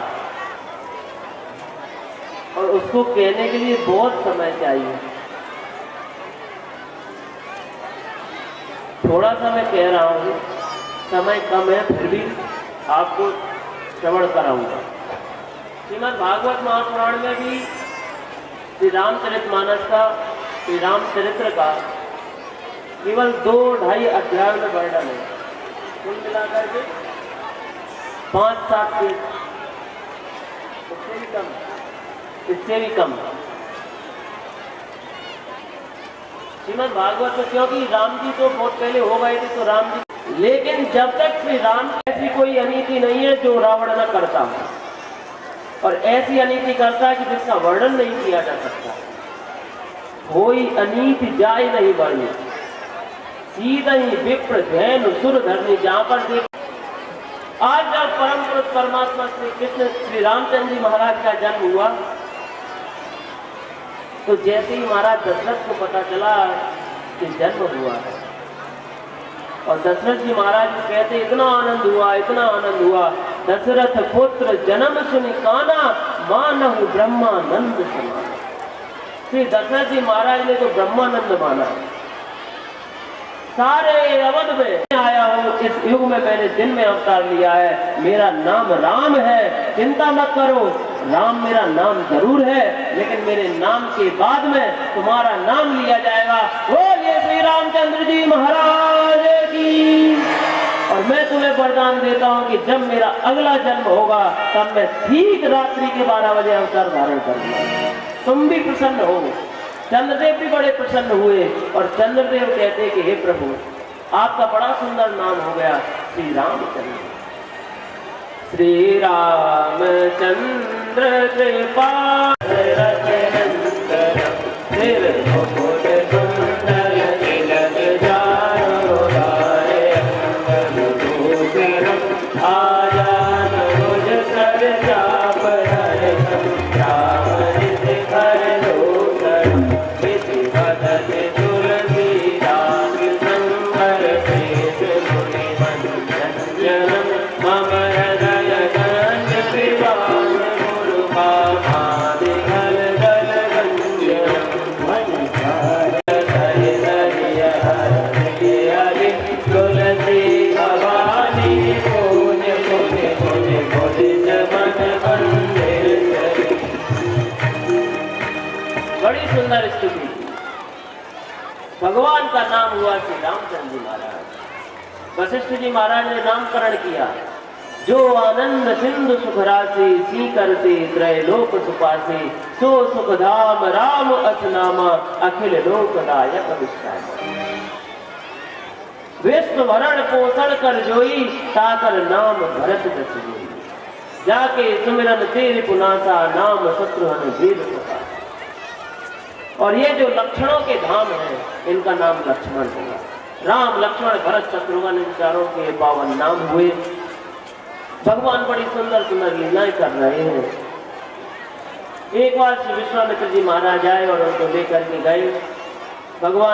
और उसको कहने के लिए बहुत समय चाहिए। थोड़ा सा मैं कह रहा हूँ, समय कम है, फिर भी आपको श्रवण कराऊंगा। श्रीमद् भागवत महापुराण में भी श्री रामचरितमानस का, श्री रामचरित्र का केवल 2-2.5 अध्याय में वर्णन है। कुल मिलाकर के 5-7 पेज, उससे भी कम, इससे भी कम। श्रीमद् भागवत में, क्योंकि राम जी तो बहुत पहले हो गए थे, तो राम जी, लेकिन जब तक श्री राम ऐसी कोई अनीति नहीं है जो रावण न करता हो, और ऐसी अनीति करता है कि जिसका वर्णन नहीं किया जा सकता। कोई अनीति जाए नहीं वर्णि, सीधा ही विप्र जैन सुर धर्मी। जहां पर देख, आज जब परम पुरुष परमात्मा श्री कृष्ण श्री रामचंद्र जी महाराज का जन्म हुआ, तो जैसे ही महाराज दशरथ को पता चला कि जन्म हुआ है, और दशरथ जी महाराज को कहते इतना आनंद हुआ, इतना आनंद हुआ। दशरथ पुत्र जन्म सुनि काना, मानहु ब्रह्मानंद समान। श्री दशरथ जी महाराज ने तो ब्रह्मानंद माना। सारे अवध में आया हूँ, इस युग में मैंने दिन में अवतार लिया है, मेरा नाम राम है, चिंता मत करो। राम मेरा नाम जरूर है, लेकिन मेरे नाम के बाद में तुम्हारा नाम लिया जाएगा। बोलिए श्री रामचंद्र जी महाराज की। और मैं तुम्हें वरदान देता हूँ कि जब मेरा अगला जन्म होगा, तब मैं ठीक रात्रि के 12 बजे अवतार धारण करूंगा। तुम भी प्रसन्न हो। चंद्रदेव भी बड़े प्रसन्न हुए, और चंद्रदेव कहते कि हे प्रभु, आपका बड़ा सुंदर नाम हो गया श्री रामचंद्र। श्री रामचंद्र कृपा सुंदर स्तुति। भगवान का नाम हुआ श्री रामचंद्र जी महाराज। वशिष्ठ जी महाराज ने नामकरण किया। जो आनंद सिंधु सुख राशि, सी करते त्रैलोक सुपासी, सो सुख धाम राम असनामा, अखिल लोकदायक विश्राम। विश्व भरण पोषण कर जोई, ताकर नाम भरत दस जोई। जाके सुमिरन तेरे पुनासा, नाम शत्रुहन वीर सका। और ये जो लक्षणों के धाम हैं, इनका नाम लक्ष्मण होगा। राम लक्ष्मण भरत शत्रुघ्न, इन चारों के 52 नाम हुए। भगवान बड़ी सुंदर सुंदर लीलाएं कर रहे हैं। एक बार श्री विश्वामित्र जी महाराज आए और उनको लेकर के गए। भगवान